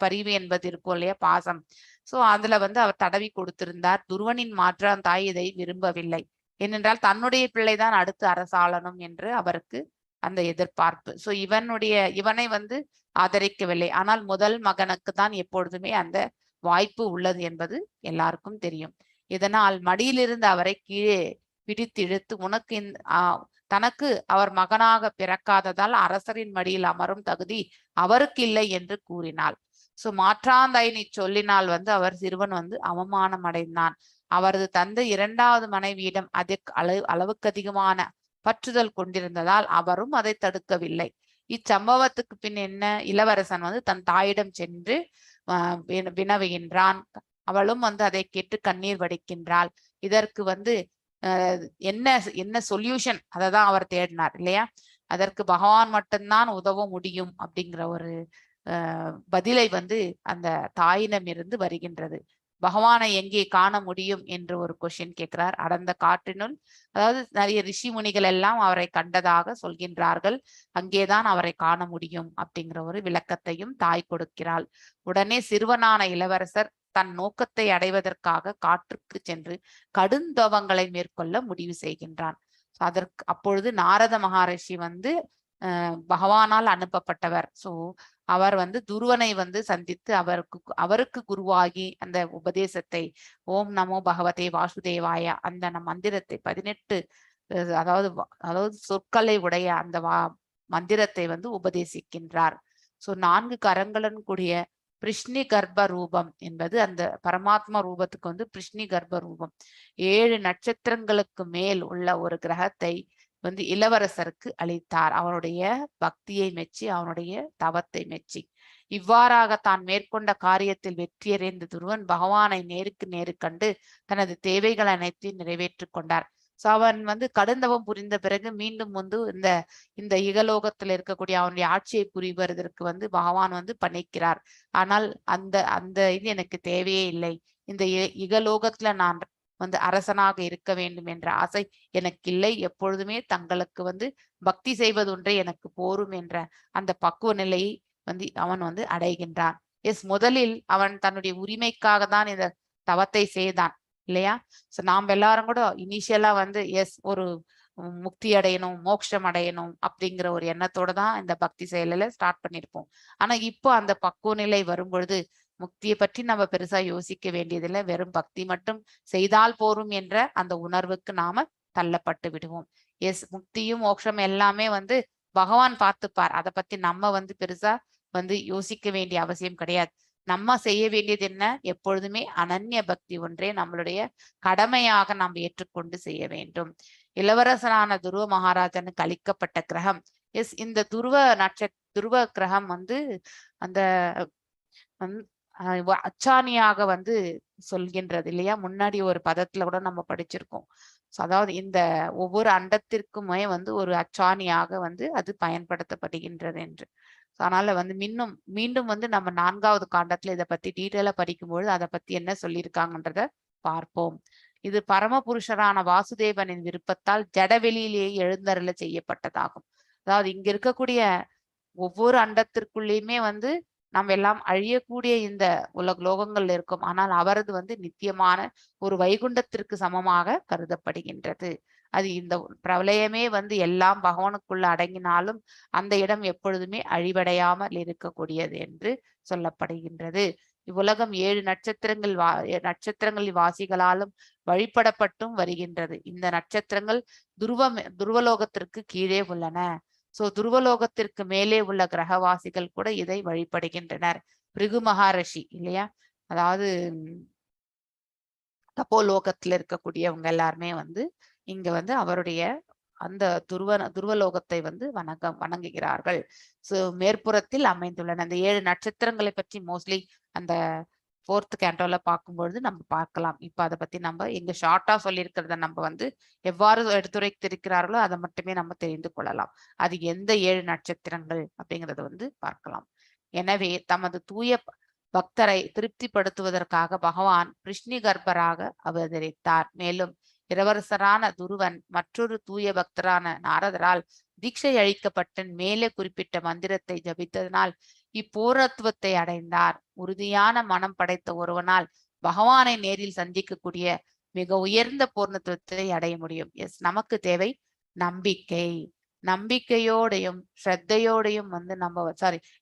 பரிவு என்பது இருக்கும் இல்லையா, பாசம். சோ அதுல அவர் தடவி கொடுத்திருந்தார். துருவனின் மாற்றான் தாய் இதை விரும்பவில்லை. ஏனென்றால் தன்னுடைய பிள்ளைதான் அடுத்து அரசாளனும் என்று அவருக்கு அந்த எதிர்பார்ப்பு. சோ இவனை ஆதரிக்கவில்லை. ஆனால் முதல் மகனுக்கு தான் எப்பொழுதுமே அந்த வாய்ப்பு உள்ளது என்பது எல்லாருக்கும் தெரியும். இதனால் மடியிலிருந்து அவரை கீழே பிடித்திழுத்து தனக்கு அவர் மகனாக பிறக்காததால் அரசரின் மடியில் அமரும் தகுதி அவருக்கு இல்லை என்று கூறினாள். சோ மாற்றாந்தாயினி சொல்லினால் அவர் சிறுவன் அவமானம் அடைந்தான். அவரது தந்தை இரண்டாவது மனைவியிடம் அளவுக்கு அதிகமான பற்றுதல் கொண்டிருந்ததால் அவரும் அதை தடுக்கவில்லை. இச்சம்பவத்துக்கு பின் என்ன, இளவரசன் தன் தாயிடம் சென்று வினவுகின்றான். அவளும் அதை கேட்டு கண்ணீர் வடிக்கின்றாள். இதற்கு என்ன சொல்யூஷன் அததான் அவர் தேடினார் இல்லையா. அதற்கு பகவான் மட்டும்தான் உதவ முடியும் அப்படிங்கிற ஒரு பதிலை அந்த தாயினம் இருந்து வருகின்றது. பகவானை எங்கே காண முடியும் என்று ஒரு கொஸ்டின் கேட்கிறார். அடர்ந்த காற்றினுள், அதாவது நிறைய ரிஷி முனிகள் எல்லாம் அவரை கண்டதாக சொல்கின்றார்கள். அங்கேதான் அவரை காண முடியும் அப்படிங்கிற ஒரு விளக்கத்தையும் தாய் கொடுக்கிறாள். உடனே சிறுவனான இளவரசர் தன் நோக்கத்தை அடைவதற்காக காற்றுக்கு சென்று கடுந்தவங்களை மேற்கொள்ள முடிவு செய்கின்றான். அப்பொழுது நாரத மகாரிஷி பகவானால் அனுப்பப்பட்டவர். சோ அவர் துருவனை சந்தித்து அவருக்கு குருவாகி அந்த உபதேசத்தை ஓம் நமோ பகவதே வாசுதேவாய அந்த மந்திரத்தை 18 அதாவது சொற்களை உடைய அந்த மந்திரத்தை உபதேசிக்கின்றார். சோ 4 கரங்களுடன் கூடிய பிருஷ்ணி கர்ப்ப ரூபம் என்பது அந்த பரமாத்மா ரூபத்துக்கு பிருஷ்ணி கர்ப்ப ரூபம். 7 நட்சத்திரங்களுக்கு மேல் உள்ள ஒரு கிரகத்தை இளவரசருக்கு அளித்தார். அவனுடைய பக்தியை மெச்சி, அவனுடைய தவத்தை மெச்சி. இவ்வாறாக தான் மேற்கொண்ட காரியத்தில் வெற்றியடைந்த துருவன் பகவானை நேருக்கு நேரு கண்டு தனது தேவைகள் அனைத்தையும் நிறைவேற்றிக் கொண்டார். சோ அவன் கடுந்தவம் புரிந்த பிறகு மீண்டும் இந்த இகலோகத்தில் இருக்கக்கூடிய அவனுடைய ஆட்சியை புரிவதற்கு பகவான் பணிக்கிறார். ஆனால் அந்த இது எனக்கு தேவையே இல்லை. இந்த இகலோகத்துல நான் அரசனாக இருக்க வேண்டும் என்ற ஆசை எனக்கு இல்லை. எப்பொழுதுமே தங்களுக்கு பக்தி செய்வது ஒன்றே எனக்கு போரும் என்ற அந்த பக்குவ நிலையை அவன் அடைகின்றான். முதலில் அவன் தன்னுடைய உரிமைக்காக தான் இந்த தவத்தை செய்தான் இல்லையா. சோ நாம் எல்லாரும் கூட இனிஷியலா ஒரு முக்தி அடையணும், மோட்சம் அடையணும் அப்படிங்கிற ஒரு எண்ணத்தோட தான் இந்த பக்தி செயலில ஸ்டார்ட் பண்ணிருப்போம். ஆனா இப்போ அந்த பக்குவ நிலை வரும் பொழுது முக்தியை பற்றி நம்ம பெருசா யோசிக்க வேண்டியதில்லை. வெறும் பக்தி மட்டும் செய்தால் போரும் என்ற அந்த உணர்வுக்கு நாம தள்ளப்பட்டு விடுவோம். முக்தியும் மோட்சம் எல்லாமே பகவான் பார்த்துப்பார். அதை பத்தி நம்ம பெருசா யோசிக்க வேண்டிய அவசியம் கிடையாது. நம்ம செய்ய வேண்டியது என்ன, எப்பொழுதுமே அனன்ய பக்தி ஒன்றே நம்மளுடைய கடமையாக நாம் ஏற்றுக்கொண்டு செய்ய வேண்டும். இளவரசனான துருவ மகாராஜனுக்கு அளிக்கப்பட்ட கிரகம் இந்த துருவ கிரகம் அந்த அச்சாணியாக சொல்கின்றது இல்லையா. முன்னாடி ஒரு பதத்துல கூட நம்ம படிச்சிருக்கோம். அதாவது இந்த ஒவ்வொரு அண்டத்திற்குமே ஒரு அச்சாணியாக அது பயன்படுத்தப்படுகின்றது என்று. அதனால மீண்டும் நம்ம 4வது காண்டத்துல இதை பத்தி டீட்டெயிலா படிக்கும்பொழுது அதை பத்தி என்ன சொல்லியிருக்காங்கன்றத பார்ப்போம். இது பரமபுருஷரான வாசுதேவனின் விருப்பத்தால் ஜடவெளியிலேயே எழுந்தருள செய்யப்பட்டதாகும். அதாவது இங்க இருக்கக்கூடிய ஒவ்வொரு அண்டத்திற்குள்ளேயுமே நம்ம எல்லாம் அழியக்கூடிய இந்த லோகங்கள் இருக்கும். ஆனால் அவரது வந்து நித்தியமான ஒரு வைகுண்டத்திற்கு சமமாக கருதப்படுகின்றது. அது இந்த பிரளயமே வந்து எல்லாம் பகவானுக்குள்ள அடங்கினாலும் அந்த இடம் எப்பொழுதுமே அழிவடையாமல் இருக்கக்கூடியது என்று சொல்லப்படுகின்றது. இவ்வுலகம் 7 நட்சத்திரங்களில் வாசிகளாலும் வழிபடப்பட்டும் வருகின்றது. இந்த நட்சத்திரங்கள் துருவலோகத்திற்கு கீழே உள்ளன. துருவலோகத்திற்கு மேலே உள்ள கிரகவாசிகள் கூட இதை வழிபடுகின்றனர். பிருகு மகாரிஷி இல்லையா, அதாவது தப்போலோகத்துல இருக்கக்கூடியவங்க எல்லாருமே வந்து இங்க வந்து அவருடைய அந்த துருவலோகத்தை வந்து வணங்குகிறார்கள். மேற்புறத்தில் அமைந்துள்ளன. அந்த 7 நட்சத்திரங்களை பற்றி மோஸ்ட்லி அந்த 4th கேண்டோல பார்க்கும்பொழுது நம்ம பார்க்கலாம். இப்ப அதை பத்தி நம்ம இங்க ஷார்ட்டா சொல்லியிருக்கிறத நம்ம வந்து எவ்வாறு எடுத்துரைத்திருக்கிறார்களோ அதை மட்டுமே நம்ம தெரிந்து கொள்ளலாம். அது எந்த 7 நட்சத்திரங்கள் அப்படிங்கறத வந்து பார்க்கலாம். எனவே தமது தூய பக்தரை திருப்திப்படுத்துவதற்காக பகவான் கிருஷ்ணி கர்ப்பராக அவதரித்தார். மேலும் இளவரசரான துருவன் மற்றொரு தூய பக்தரான நாரதரால் தீட்சை அளிக்கப்பட்ட மேலே குறிப்பிட்ட மந்திரத்தை ஜபித்ததனால் இப்பூரத்துவத்தை அடைந்தார். உறுதியான மனம் படைத்த ஒருவனால் பகவானை நேரில் சந்திக்கக்கூடிய மிக உயர்ந்த பூர்ணத்துவத்தை அடைய முடியும். நமக்கு தேவை நம்பிக்கை. நம்பிக்கையோடையும் ஸ்ரத்தையோடையும் வந்து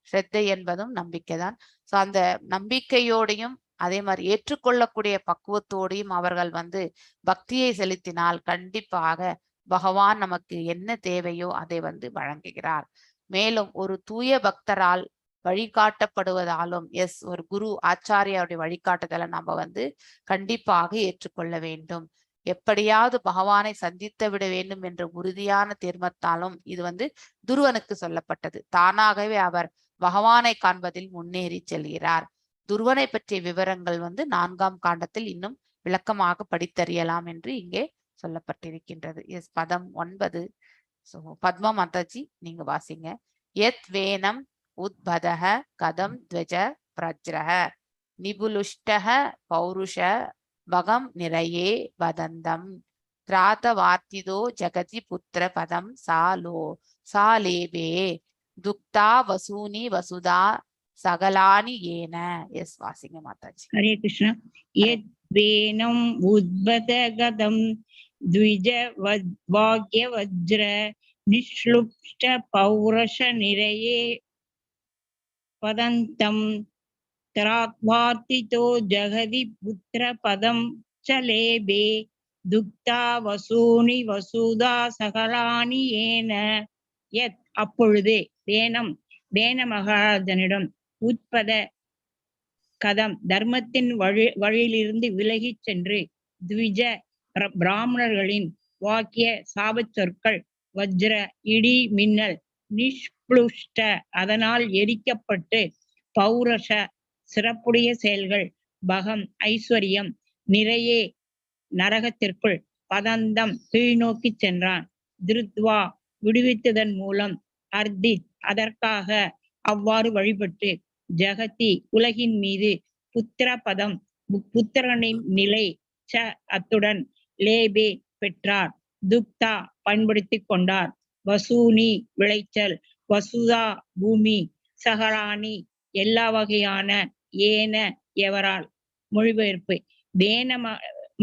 ஸ்ரத்தை என்பதும் நம்பிக்கை தான். அந்த நம்பிக்கையோடையும் அதே மாதிரி ஏற்றுக்கொள்ளக்கூடிய பக்குவத்தோடையும் அவர்கள் வந்து பக்தியை செலுத்தினால் கண்டிப்பாக பகவான் நமக்கு என்ன தேவையோ அதை வந்து வழங்குகிறார். மேலும் ஒரு தூய பக்தரால் வழிகாட்டப்படுவதாலும் ஒரு குரு ஆச்சாரியாவுடைய வழிகாட்டுதலை நம்ம வந்து கண்டிப்பாக ஏற்றுக்கொள்ள வேண்டும். எப்படியாவது பகவானை சந்தித்து விட வேண்டும் என்ற உறுதியான தீர்மானத்தாலும் இது வந்து துருவனுக்கு சொல்லப்பட்டது. தானாகவே அவர் பகவானை காண்பதில் முன்னேறி செல்கிறார். துருவனை பற்றிய விவரங்கள் வந்து 4ஆம் காண்டத்தில் இன்னும் விளக்கமாக படித்தறியலாம் என்று இங்கே சொல்லப்பட்டிருக்கின்றது. பதம் 9. பத்மா மாதாஜி நீங்க வாசிங்க. யத் வேனம் உத்பதஹ கதம் த்வஜ பிரஜ்ரஹ நிபுலுஷ்டஹ பௌருஷ பகம் நிறையே வதந்தம் திராத வார்த்திதோ ஜகதி புத்திர பதம் சாலேபே துக்தா வசூனி வசுதா சகலானி ஏன. வாசிங்க மாதாஜி. ஹரே கிருஷ்ணா. யத் வேனம் உத்பத கதம் த்விஜ வாக்ய வஜ்ர நிஷ்லுப்ஷ்ட பௌரஷ நிறையே பதந்தம் திராத்வார்த்திதோ ஜகதி புத்திர பதம் சலேபே துக்தா வசூனி வசுதா சகலானி ஏன. யத் அப்பொழுது வேன மகாராஜனிடம் உட்பத கதம் தர்மத்தின் வழியிலிருந்து விலகி சென்று த்விஜ பிராமணர்களின் வாக்கிய சாபச் சொற்கள் வஜ்ர இடி மின்னல் நிஷ்புஷ்ட அதனால் எரிக்கப்பட்டு பௌரஷ சிறப்புடைய செயல்கள் பகம் ஐஸ்வர்யம் நிறையே நரகத்திற்குள் பதந்தம் கீழ்நோக்கி சென்றான். திருத்வா விடுவித்ததன் மூலம் அர்த்தித் அதற்காக அவ்வாறு வழிபட்டு ஜகதி உலகின் மீது புத்திர பதம் புத்திரனின் நிலை அத்துடன் லேபே பெற்றார். துக்தா பயன்படுத்தி கொண்டார். வசூனி விளைச்சல் வசுதா பூமி சகலானி எல்லா வகையான ஏன எவரால். மொழிபெயர்ப்பு. வேன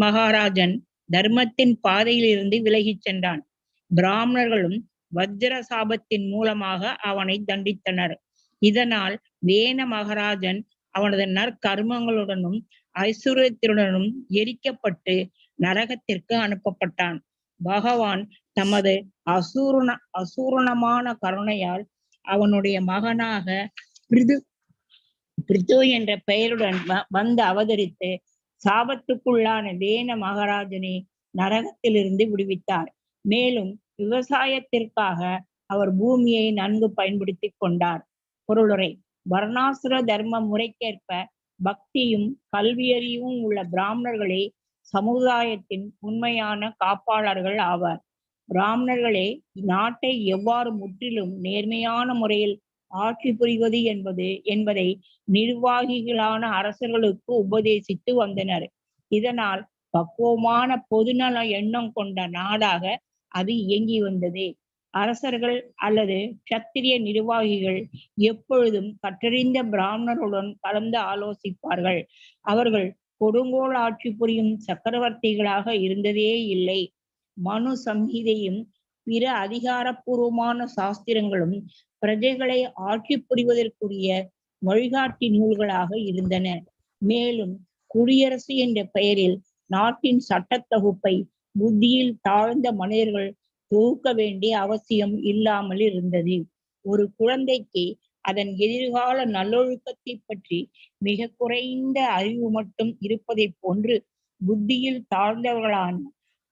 மகாராஜன் தர்மத்தின் பாதையிலிருந்து விலகிச் சென்றான். பிராமணர்களும் வஜ்ர சாபத்தின் மூலமாக அவனை தண்டித்தனர். இதனால் வேன மகாராஜன் அவனது நற்கர்மங்களுடனும் ஐஸ்வர்யத்துடனும் எரிக்கப்பட்டு நரகத்திற்கு அனுப்பப்பட்டான். பகவான் தமது அசூரணமான கருணையால் அவனுடைய மகனாக பிரிது என்ற பெயருடன் வந்து அவதரித்து சாபத்துக்குள்ளான வேன மகாராஜனை நரகத்திலிருந்து விடுவித்தார். மேலும் விவசாயத்திற்காக அவர் பூமியை நன்கு பயன்படுத்தி கொண்டார். பொருளுரை. வர்ணாசுர தர்ம முறைக்கேற்ப பக்தியும் கல்வியறிவும் உள்ள பிராமணர்களே சமுதாயத்தின் உண்மையான காப்பாளர்கள் ஆவார். பிராமணர்களே நாட்டை எவ்வாறு முற்றிலும் நேர்மையான முறையில் ஆட்சி புரிவது என்பதை நிர்வாகிகளான அரசர்களுக்கு உபதேசித்து வந்தனர். இதனால் பக்குவமான பொதுநல எண்ணம் கொண்ட நாடாக அது இயங்கி வந்தது. அரசர்கள் அல்லது சத்திரிய நிர்வாகிகள் எப்பொழுதும் கற்றறிந்த பிராமணருடன் கலந்து ஆலோசிப்பார்கள். அவர்கள் கொடுங்கோல் ஆட்சி புரியும் சக்கரவர்த்திகளாக இருந்ததே இல்லை. மனு சம்ஹிதையும் பிற அதிகாரப்பூர்வமான சாஸ்திரங்களும் பிரஜைகளை ஆட்சி புரிவதற்குரிய வழிகாட்டி நூல்களாக இருந்தன. மேலும் குடியரசு என்ற பெயரில் நாட்டின் சட்ட தொகுப்பை புத்தியில் தாழ்ந்த மனிதர்கள் தொகுக்க வேண்டிய அவசியம் இல்லாமல் இருந்தது. ஒரு குழந்தைக்கு அதன் எதிர்கால நல்லொழுக்கத்தை பற்றி மிக குறைந்த அறிவு மட்டும் இருப்பதை போன்று புத்தியில் தாழ்ந்தவர்களான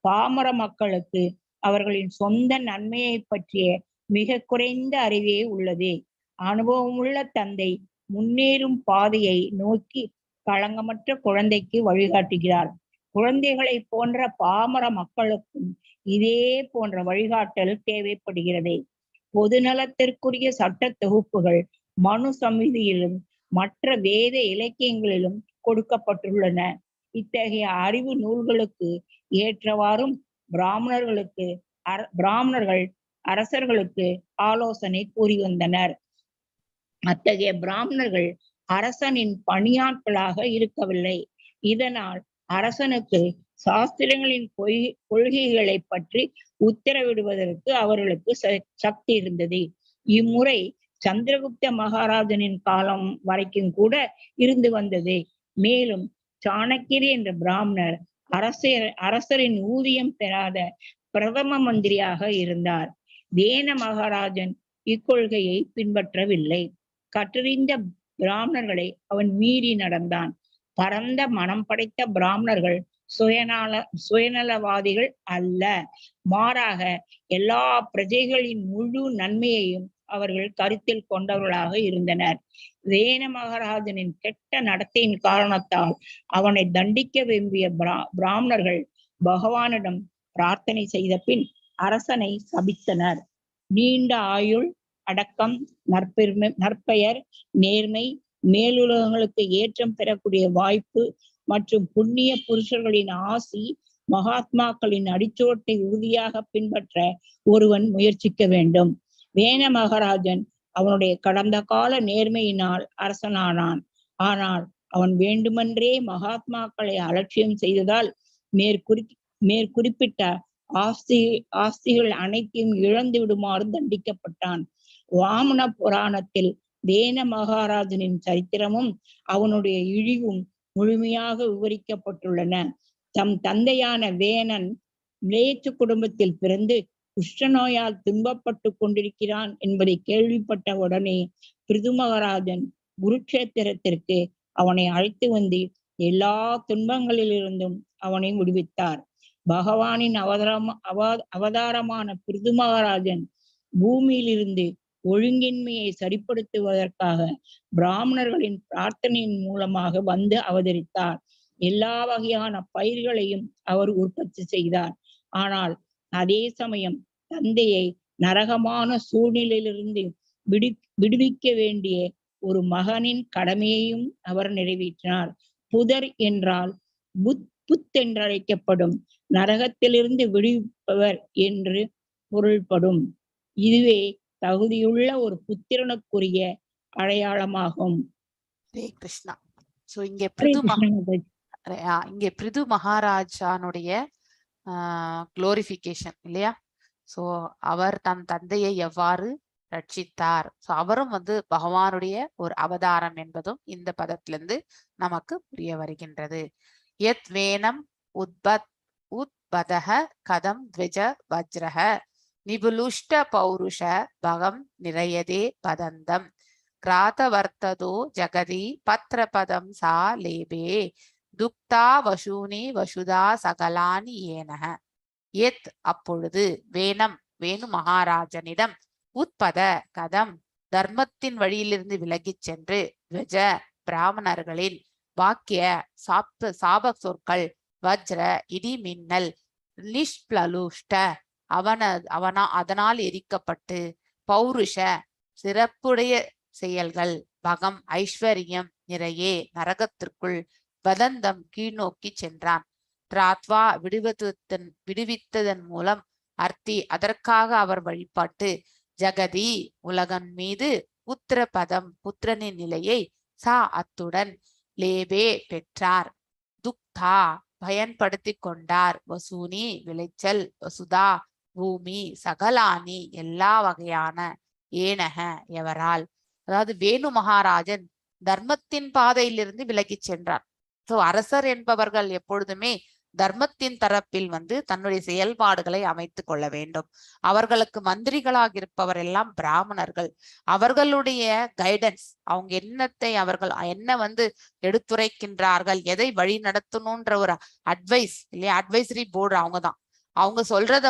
பாமர மக்களுக்கு அவர்களின் சொந்த நன்மையை பற்றிய மிக குறைந்த அறிவே உள்ளது. அனுபவமுள்ள தந்தை முன்னேறும் பாதையை நோக்கி களங்கமற்ற குழந்தைக்கு வழிகாட்டுகிறார். குழந்தைகளை போன்ற பாமர மக்களுக்கும் இதே போன்ற வழிகாட்டல் தேவைப்படுகிறது. பொதுநலத்திற்குரிய சட்ட தொகுப்புகள் மனு சமிதியிலும் மற்ற வேத இலக்கியங்களிலும் கொடுக்கப்பட்டுள்ளன. இத்தகைய அறிவு நூல்களுக்கு ஏற்றவாறும் பிராமணர்கள் அரசர்களுக்கு ஆலோசனை கூறி வந்தனர். அத்தகைய பிராமணர்கள் அரசனின் பணியாட்களாக இருக்கவில்லை. இதனால் அரசனுக்கு சாஸ்திரங்களின் கொள்கைகளை பற்றி உத்தரவிடுவதற்கு அவர்களுக்கு சக்தி இருந்தது. இம்முறை சந்திரகுப்த மகாராஜனின் காலம் வரைக்கும் கூட இருந்து வந்தது. மேலும் சாணக்கியர் என்ற பிராமணர் அரசரின் ஊதியம் பெறாத பிரதம மந்திரியாக இருந்தார். வேன மகாராஜன் இக்கொள்கையை பின்பற்றவில்லை. கற்றறிந்த பிராமணர்களை அவன் மீறி நடந்தான். பரந்த மனம் படைத்த பிராமணர்கள் சுயநலவாதிகள் அல்ல. மாறாக எல்லா பிரஜைகளின் முழு நன்மையையும் அவர்கள் கருத்தில் கொண்டவர்களாக இருந்தனர். வேன மகாராஜனின் கெட்ட நடத்தையின் காரணத்தால் அவனை தண்டிக்க விரும்பிய பிராமணர்கள் பகவானிடம் பிரார்த்தனை செய்த பின் அரசனை சபித்தனர். நீண்ட ஆயுள், அடக்கம், நற்பெயர், நேர்மை, மேலுலகங்களுக்கு ஏற்றம் பெறக்கூடிய வாய்ப்பு மற்றும் புண்ணிய புருஷர்களின் ஆசி, மகாத்மாக்களின் அடிச்சோட்டை உறுதியாக பின்பற்ற ஒருவன் முயற்சிக்க வேண்டும். வேன மகாராஜன் அவனுடைய கடந்த கால நேர்மையினால் அரசனானான். ஆனால் அவன் வேண்டுமென்றே மகாத்மாக்களை அலட்சியம் செய்ததால் மேற்குறிப்பிட்ட ஆஸ்திகள் அனைத்தையும் இழந்து விடுமாறு தண்டிக்கப்பட்டான். வாமன புராணத்தில் வேன மகாராஜனின் சரித்திரமும் அவனுடைய இழிவும் முழுமையாக விவரிக்கப்பட்டுள்ளன. தம் தந்தையான வேனன் மிலேச்சு குடும்பத்தில் பிறந்து குஷ்ட நோயால் துன்பப்பட்டு கொண்டிருக்கிறான் என்பதை கேள்விப்பட்ட உடனே பிருது மகாராஜன் குருக்ஷேத்திரத்திற்கு அவனை அழைத்து வந்து எல்லா துன்பங்களிலிருந்தும் அவனை விடுவித்தார். பகவானின் அவதாரமான பிருது மகாராஜன் பூமியிலிருந்து ஒழுங்கின்மையை சரிப்படுத்துவதற்காக பிராமணர்களின் பிரார்த்தனையின் மூலமாக வந்து அவதரித்தார். எல்லா வகையான பயிர்களையும் அவர் உற்பத்தி செய்தார். ஆனால் அதே சமயம் தந்தையை நரகமான சூழ்நிலையிலிருந்து விடுவிக்க வேண்டிய ஒரு மகனின் கடமையையும் அவர் நிறைவேற்றினார். புதர் என்றால் புத் என்றழைக்கப்படும் நரகத்திலிருந்து விடுவிப்பவர் என்று பொருள்படும். இதுவே தகுதியுள்ள ஒரு புத்திரனுக்குரிய அடையாளமாகும். ஹரே கிருஷ்ணா. சோ இங்கே பிருது மகாராஜானுடைய குளோரிபிகேஷன் இல்லையா? சோ அவர் தன் தந்தையை எவ்வாறு ரட்சித்தார், சோ அவரும் பகவானுடைய ஒரு அவதாரம் என்பதும் இந்த பதத்திலிருந்து நமக்கு புரிய வருகின்றது. யத் வேனம் உத்பதஹ கதம் த்விஜ வஜ்ரஹ நிபுலுஷ்ட பௌருஷ பகம் நிறையதே பதந்தம் கிராதவர்த்ததோ ஜகதி பத்ரபதம் சா லேபே துக்தா வசூனி வசுதா சகலானி ஏனஹ. எத் அப்பொழுது வேணு மகாராஜனிடம் உத்பத கதம் தர்மத்தின் வழியிலிருந்து விலகிச் சென்று த்விஜ பிராமணர்களின் வாக்கிய சாப சொற்கள் வஜ்ர இடி மின்னல் நிஷ்ப்ளலுஷ்ட அதனால் எரிக்கப்பட்டு பௌருஷ சிறப்புடைய செயல்கள் பகம் ஐஸ்வர்யம் நிறையே நரகத்திற்குள் வதந்தம் கீழ்நோக்கி சென்றான். திராத்வா விடுவித்ததன் மூலம் அர்த்தி அதற்காக அவர் வழிபாட்டு, ஜெகதி உலகன் மீது, புத்திரபதம் புத்திரனின் நிலையை, சா அத்துடன், லேபே பெற்றார், துக்தா பயன்படுத்தி கொண்டார், வசூனி விளைச்சல், வசுதா பூமி, சகலானி எல்லா வகையான, ஏனக எவரால். அதாவது வேணு மகாராஜன் தர்மத்தின் பாதையிலிருந்து விலகி சென்றார். சோ அரசர் என்பவர்கள் எப்பொழுதுமே தர்மத்தின் தரப்பில் தன்னுடைய செயல்பாடுகளை அமைத்து கொள்ள வேண்டும். அவர்களுக்கு மந்திரிகளாக இருப்பவர் எல்லாம் பிராமணர்கள். அவர்களுடைய கைடன்ஸ், அவங்க அவர்கள் என்ன எடுத்துரைக்கின்றார்கள், எதை வழி நடத்தணும்ன்ற ஒரு அட்வைஸ் இல்லையா, அட்வைசரி போர்டு அவங்கதான். அவங்க சொல்றத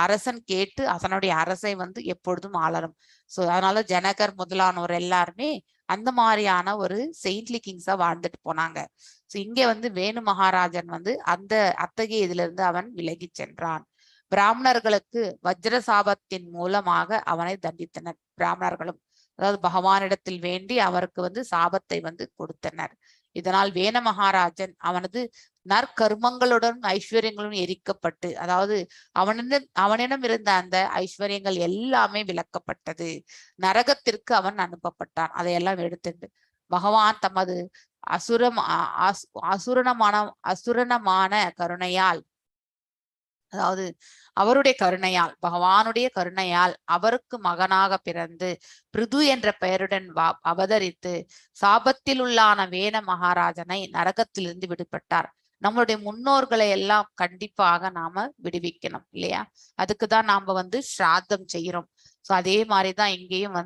அரசன் கேட்டு அதனுடைய அரசை எப்பொழுதும் ஆளரும். சோ அதனால ஜனகர் முதலானோர் எல்லாருமே அந்த மாதிரியான ஒரு செயின்ட்லி கிங்ஸா வாழ்ந்துட்டு போனாங்க. சோ இங்க வேணு மகாராஜன் அந்த அத்தகைய இதுல இருந்து அவன் விலகி சென்றான். பிராமணர்களுக்கு வஜ்ர சாபத்தின் மூலமாக அவனை தண்டித்தனர். பிராமணர்களும் அதாவது பகவானிடத்தில் வேண்டி அவருக்கு சாபத்தை கொடுத்தனர். இதனால் வேண மகாராஜன் அவனது நற்கர்மங்களுடன் ஐஸ்வர்யங்களுடன் எரிக்கப்பட்டு, அதாவது அவனிடம் இருந்த அந்த ஐஸ்வர்யங்கள் எல்லாமே விலக்கப்பட்டது. நரகத்திற்கு அவன் அனுப்பப்பட்டான். அதையெல்லாம் எடுத்துட்டு பகவான் தமது அசுரணமான கருணையால், அதாவது அவருடைய கருணையால், பகவானுடைய கருணையால் அவருக்கு மகனாக பிறந்து பிருது என்ற பெயருடன் அவதரித்து சாபத்தில் உள்ளான வேண மகாராஜனை நரகத்திலிருந்து விடுபட்டார். நம்மளுடைய முன்னோர்களை எல்லாம் கண்டிப்பாக நாம விடுவிக்கணும் இல்லையா, அதுக்குதான் நாம ஸ்ராத்தம் செய்யறோம். சோ அதே மாதிரிதான் இங்கேயும்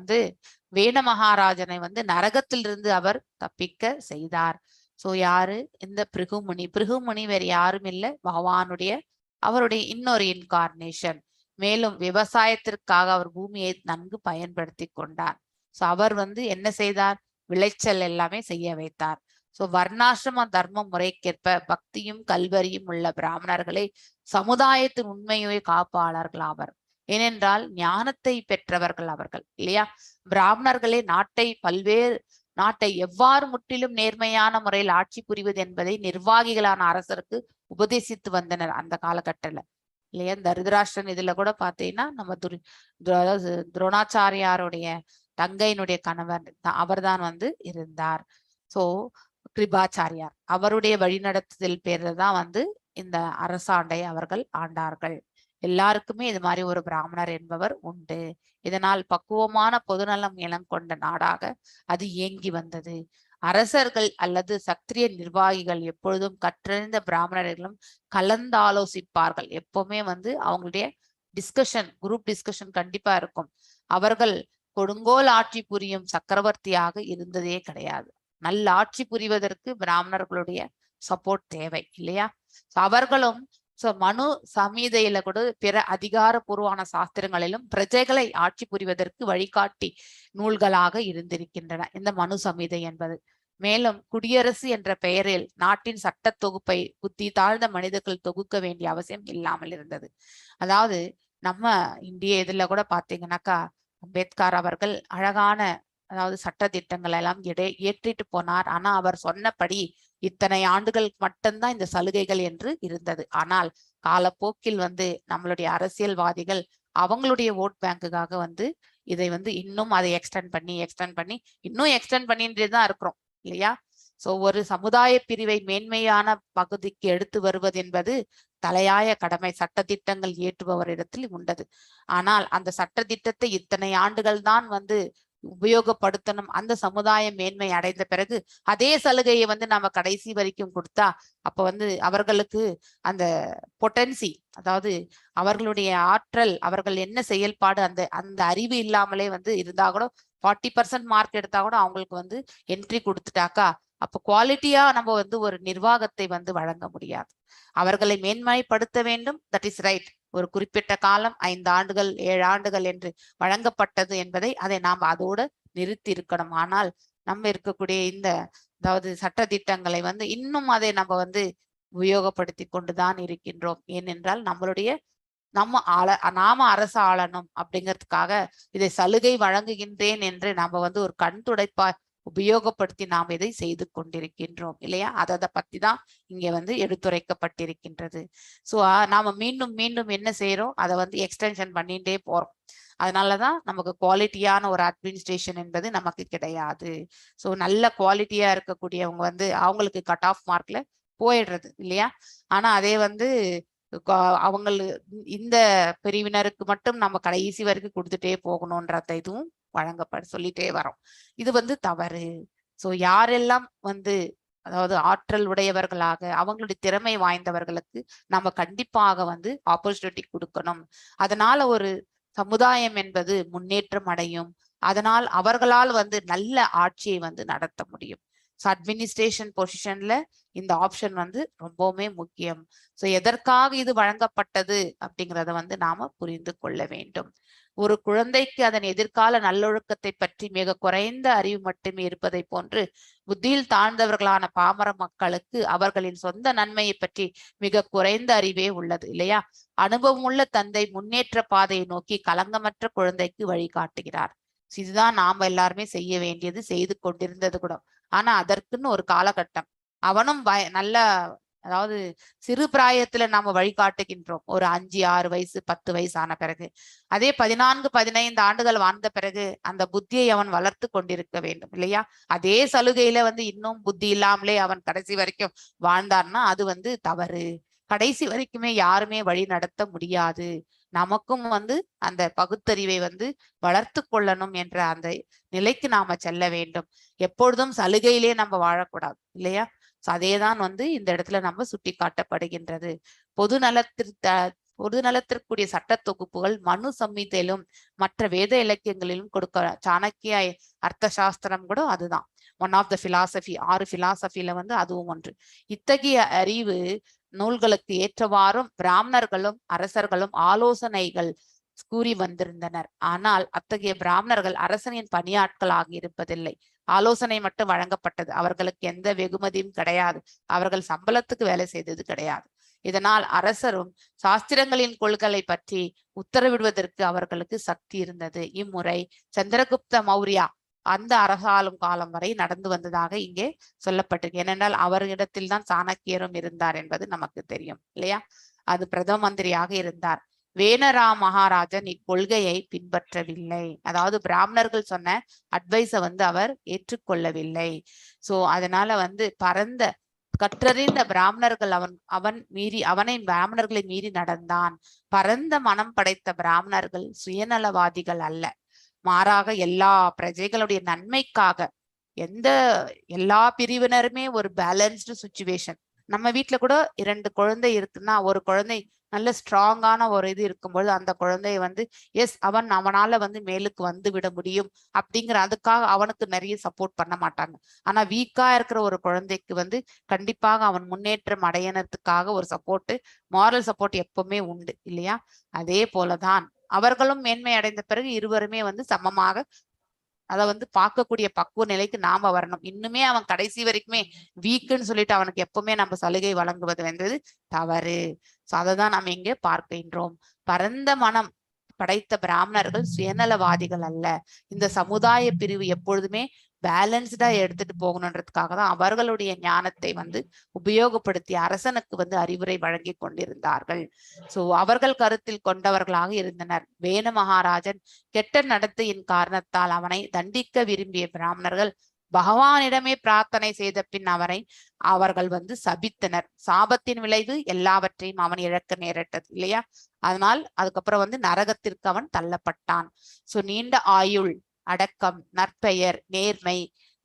வேண மகாராஜனை நரகத்திலிருந்து அவர் தப்பிக்க செய்தார். சோ யாரு? இந்த பிருகுமுனி. பிருகுமுனி வேற யாரும் இல்லை, அவருடைய இன்னொரு இன்கார்னேஷன். மேலும் விவசாயத்திற்காக அவர் பூமியை நன்கு பயன்படுத்தி கொண்டார். சோ அவர் என்ன செய்தார்? விளைச்சல் எல்லாமே செய்ய வைத்தார். சோ வர்ணாசிரம தர்ம முறைக்கேற்ப பக்தியும் கல்வரியும் உள்ள பிராமணர்களை சமுதாயத்தின் உண்மையை காப்பாளர்கள் ஆவர். ஏனென்றால் ஞானத்தை பெற்றவர்கள் அவர்கள் இல்லையா. பிராமணர்களே நாட்டை எவ்வாறு முற்றிலும் நேர்மையான முறையில் ஆட்சி புரிவது என்பதை நிர்வாகிகளான அரசருக்கு உபதேசித்து வந்தனர் அந்த காலகட்டத்துல இல்லையா. தரிதராஷ்டிரன் இதுல கூட பாத்தீங்கன்னா நம்ம துரோணாச்சாரியாருடைய தங்கையினுடைய கணவர் அவர்தான் இருந்தார். சோ கிருபாச்சாரியார் அவருடைய வழிநடத்துதல் பேர்ல தான் இந்த அரசாண்டை அவர்கள் ஆண்டார்கள். எல்லாருக்குமே இது மாதிரி ஒரு பிராமணர் என்பவர் உண்டு. இதனால் பக்குவமான பொதுநலம் இனம் கொண்ட நாடாக அது இயங்கி வந்தது. அரசர்கள் அல்லது சத்திரிய நிர்வாகிகள் எப்பொழுதும் கற்றறிந்த பிராமணர்களும் கலந்தாலோசிப்பார்கள். எப்பவுமே அவங்களுடைய குரூப் டிஸ்கஷன் கண்டிப்பா இருக்கும். அவர்கள் கொடுங்கோல் ஆட்சி புரியும் சக்கரவர்த்தியாக இருந்ததே கிடையாது. நல்ல ஆட்சி புரிவதற்கு பிராமணர்களுடைய சப்போர்ட் தேவை இல்லையா. அவர்களும் மனு சமீதையில கூட பிற அதிகாரப்பூர்வமான சாஸ்திரங்களிலும் பிரஜைகளை ஆட்சி புரிவதற்கு வழிகாட்டி நூல்களாக இருந்திருக்கின்றன இந்த மனு சமீதை என்பது. மேலும் குடியரசு என்ற பெயரில் நாட்டின் சட்ட தொகுப்பை புத்தி தாழ்ந்த மனிதர்கள் தொகுக்க வேண்டிய அவசியம் இல்லாமல் இருந்தது. அதாவது நம்ம இந்திய இதுல கூட பாத்தீங்கன்னாக்கா அம்பேத்கர் அவர்கள் அழகான அதாவது சட்ட திட்டங்கள் எல்லாம் ஏற்றிட்டு போனார். ஆனா அவர் சொன்னபடி இத்தனை ஆண்டுகள் மட்டும்தான் இந்த சலுகைகள் என்று இருந்தது. ஆனால் காலப்போக்கில் நம்மளுடைய அரசியல்வாதிகள் அவங்களுடைய ஓட் பேங்குக்காக இதை இன்னும் அதை எக்ஸ்டெண்ட் பண்ணி இன்னும் எக்ஸ்டெண்ட் பண்ணிட்டுதான் இருக்கிறோம் இல்லையா. சோ ஒரு சமுதாய பிரிவை மேன்மையான பகுதிக்கு எடுத்து வருவது என்பது தலையாய கடமை சட்டத்திட்டங்கள் இயற்றுபவரிடத்தில் உண்டது. ஆனால் அந்த சட்ட திட்டத்தை இத்தனை ஆண்டுகள் தான் உபயோகப்படுத்தணும். அந்த சமுதாயம் மேன்மை அடைந்த பிறகு அதே சலுகையை நாம கடைசி வரைக்கும் கொடுத்தா அப்ப அவர்களுக்கு அந்த பொட்டன்சி, அதாவது அவர்களுடைய ஆற்றல், அவர்கள் என்ன செயல்பாடு, அந்த அறிவு இல்லாமலே இருந்தா கூட 40% மார்க் எடுத்தா கூட அவங்களுக்கு என்ட்ரி கொடுத்துட்டாக்கா அப்ப குவாலிட்டியா நம்ம ஒரு நிர்வாகத்தை வழங்க முடியாது. அவர்களை மேன்மைப்படுத்த வேண்டும். That is right. ஒரு குறிப்பிட்ட காலம் 5 ஆண்டுகள் 7 ஆண்டுகள் என்று வழங்கப்பட்டது என்பதை அதை நாம் அதோடு நிறுத்தி இருக்கணும். ஆனால் நம்ம இருக்கக்கூடிய அதாவது சட்ட திட்டங்களை இன்னும் அதை நம்ம உபயோகப்படுத்தி கொண்டுதான் இருக்கின்றோம். ஏனென்றால் நாம அரசு ஆளணும் அப்படிங்கிறதுக்காக இதை சலுகை வழங்குகின்றேன் என்று நம்ம ஒரு கண் துடைப்பா உபயோகப்படுத்தி நாம் இதை செய்து கொண்டிருக்கின்றோம் இல்லையா? அதை பத்தி தான் இங்க வந்து எடுத்துரைக்கப்பட்டிருக்கின்றது. ஸோ நாம மீண்டும் மீண்டும் என்ன செய்யறோம், அதை வந்து எக்ஸ்டென்ஷன் பண்ணிட்டே போறோம். அதனாலதான் நமக்கு குவாலிட்டியான ஒரு அட்மினிஸ்ட்ரேஷன் என்பது நமக்கு கிடையாது. ஸோ நல்ல குவாலிட்டியா இருக்கக்கூடியவங்க வந்து அவங்களுக்கு கட் ஆஃப் மார்க்ல போயிடுறது இல்லையா? ஆனா அதே வந்து இந்த பிரிவினருக்கு மட்டும் நம்ம கடைசி வரைக்கும் கொடுத்துட்டே போகணும்ன்ற இதுவும் சொல்லிட்டே வரோம். இது வந்து தவறு. ஸோ யாரெல்லாம் வந்து அதாவது ஆற்றல் உடையவர்களாக அவங்களுடைய திறமை வாய்ந்தவர்களுக்கு நம்ம கண்டிப்பாக வந்து ஆப்பர்ச்சுனிட்டி கொடுக்கணும். அதனால ஒரு சமுதாயம் என்பது முன்னேற்றம் அடையும். அதனால் அவர்களால் வந்து நல்ல ஆட்சியை வந்து நடத்த முடியும். ஸோ அட்மினிஸ்ட்ரேஷன் பொசிஷன்ல இந்த ஆப்ஷன் வந்து ரொம்பவுமே முக்கியம். ஸோ எதற்காக இது வழங்கப்பட்டது அப்படிங்கிறத வந்து நாம புரிந்து கொள்ள வேண்டும். ஒரு குழந்தைக்கு அதன் எதிர்கால நல்லொழுக்கத்தை பற்றி மிக குறைந்த அறிவு மட்டுமே இருப்பதை போன்று புத்தியில் தாழ்ந்தவர்களான பாமர மக்களுக்கு அவர்களின் சொந்த நன்மையை பற்றி மிக குறைந்த அறிவே உள்ளது இல்லையா? அனுபவமுள்ள தந்தை முன்னேற்ற பாதையை நோக்கி களங்கமற்ற குழந்தைக்கு வழிகாட்டுகிறார். இதுதான் நாம எல்லாருமே செய்ய வேண்டியது, செய்து கொண்டிருந்தது கூட. ஆனா அதற்குன்னு ஒரு காலகட்டம் அவனும் நல்ல அதாவது சிறு பிராயத்துல நாம வழிகாட்டுகின்றோம். ஒரு 5, 6 வயசு 10 வயசு ஆன பிறகு, அதே 14, 15 ஆண்டுகள் வாழ்ந்த பிறகு அந்த புத்தியை அவன் வளர்த்து கொண்டிருக்க வேண்டும் இல்லையா? அதே சலுகையில வந்து இன்னும் புத்தி இல்லாமலே அவன் கடைசி வரைக்கும் வாழ்ந்தார்னா அது வந்து தவறு. கடைசி வரைக்குமே யாருமே வழி நடத்த முடியாது. நமக்கும் வந்து அந்த பகுத்தறிவை வந்து வளர்த்து கொள்ளணும் என்ற அந்த நிலைக்கு நாம செல்ல வேண்டும். எப்பொழுதும் சலுகையிலே நம்ம வாழக்கூடாது இல்லையா? அதேதான் வந்து இந்த இடத்துல நம்ம சுட்டி காட்டப்படுகின்றது. பொது நலத்திற்குரிய சட்ட தொகுப்புகள் மனு சம்ஹிதையிலும் மற்ற வேத இலக்கியங்களிலும் கொடுக்க. சாணக்கிய அர்த்த சாஸ்திரம் கூட அதுதான் ஒன் ஆஃப் த பிலாசபி. 6 பிலாசபில வந்து அதுவும் ஒன்று. இத்தகைய அறிவு நூல்களுக்கு ஏற்றவாறும் பிராமணர்களும் அரசர்களும் ஆலோசனைகள் கூறி வந்திருந்தனர். ஆனால் அத்தகைய பிராமணர்கள் அரசனின் பணியாட்களாக இருப்பதில்லை. ஆலோசனை மட்டும் வழங்கப்பட்டது. அவர்களுக்கு எந்த வெகுமதியும் கிடையாது. அவர்கள் சம்பளத்துக்கு வேலை செய்தது கிடையாது. இதனால் அரசரும் சாஸ்திரங்களின் கொள்கைகளை பற்றி உத்தரவிடுவதற்கு அவர்களுக்கு சக்தி இருந்தது. இம்முறை சந்திரகுப்த மௌரியா அந்த அரசாளும் காலம் வரை நடந்து வந்ததாக இங்கே சொல்லப்பட்டிருக்கு. ஏனென்றால் அவரிடத்தில் தான் சாணக்கியரும் இருந்தார் என்பது நமக்கு தெரியும் இல்லையா? அது பிரதம மந்திரியாக இருந்தார். வேனரா மகாராஜன் இக்கொள்கையை பின்பற்றவில்லை. அதாவது பிராமணர்கள் சொன்ன அட்வைஸை வந்து அவர் ஏற்றுக்கொள்ளவில்லை. சோ அதனால வந்து பரந்த கற்றறிந்த பிராமணர்கள் அவனை பிராமணர்களை மீறி நடந்தான். பரந்த மனம் படைத்த பிராமணர்கள் சுயநலவாதிகள் அல்ல, மாறாக எல்லா பிரஜைகளுடைய நன்மைக்காக எல்லா பிரிவினருமே ஒரு பேலன்ஸ்டு சுச்சுவேஷன். நம்ம வீட்டுல கூட 2 குழந்தை இருக்குன்னா ஒரு குழந்தை நல்ல ஸ்ட்ராங்கான ஒரு இது இருக்கும்போது அந்த குழந்தைய வந்து அவனால வந்து மேலுக்கு வந்து விட முடியும் அப்படிங்கிற அதுக்காக அவனுக்கு நிறைய சப்போர்ட் பண்ண மாட்டாங்க. ஆனா வீக்கா இருக்கிற ஒரு குழந்தைக்கு வந்து கண்டிப்பாக அவன் முன்னேற்றம் அடையறதுக்காக ஒரு சப்போர்ட், மாரல் சப்போர்ட் எப்பவுமே உண்டு இல்லையா? அதே போலதான் அவர்களும் மேன்மை அடைந்த பிறகு இருவருமே வந்து சமமாக அதை வந்து பார்க்கக்கூடிய பக்குவ நிலைக்கு நாம வரணும். இன்னுமே அவன் கடைசி வரைக்குமே வீக்குன்னு சொல்லிட்டு அவனுக்கு எப்பவுமே நம்ம சலுகை வழங்குவது என்பது தவறு. சோ அதைதான் நாம் இங்கே பார்க்கின்றோம். பரந்த மனம் படைத்த பிராமணர்கள் சுயநலவாதிகள் அல்ல. இந்த சமுதாய பிரிவு எப்பொழுதுமே பேலன்ஸ்டா எடுத்துட்டு போகணுன்றதுக்காக தான் அவர்களுடைய ஞானத்தை வந்து உபயோகப்படுத்தி அரசனுக்கு வந்து அறிவுரை வழங்கி கொண்டிருந்தார்கள். சோ அவர்கள் கருத்தில் கொண்டவர்களாக இருந்தனர். வேணு மகாராஜன் கெட்ட நடத்தையின் காரணத்தால் அவனை தண்டிக்க விரும்பிய பிராமணர்கள் பகவானிடமே பிரார்த்தனை செய்த பின் அவர்கள் வந்து சபித்தனர். சாபத்தின் விளைவு எல்லாவற்றையும் அவன் இழக்க நேரிட்டது இல்லையா? அதனால் அதுக்கப்புறம் வந்து நரகத்திற்கு அவன் தள்ளப்பட்டான். சோ நீண்ட ஆயுள், அடக்கம், நற்பெயர், நேர்மை,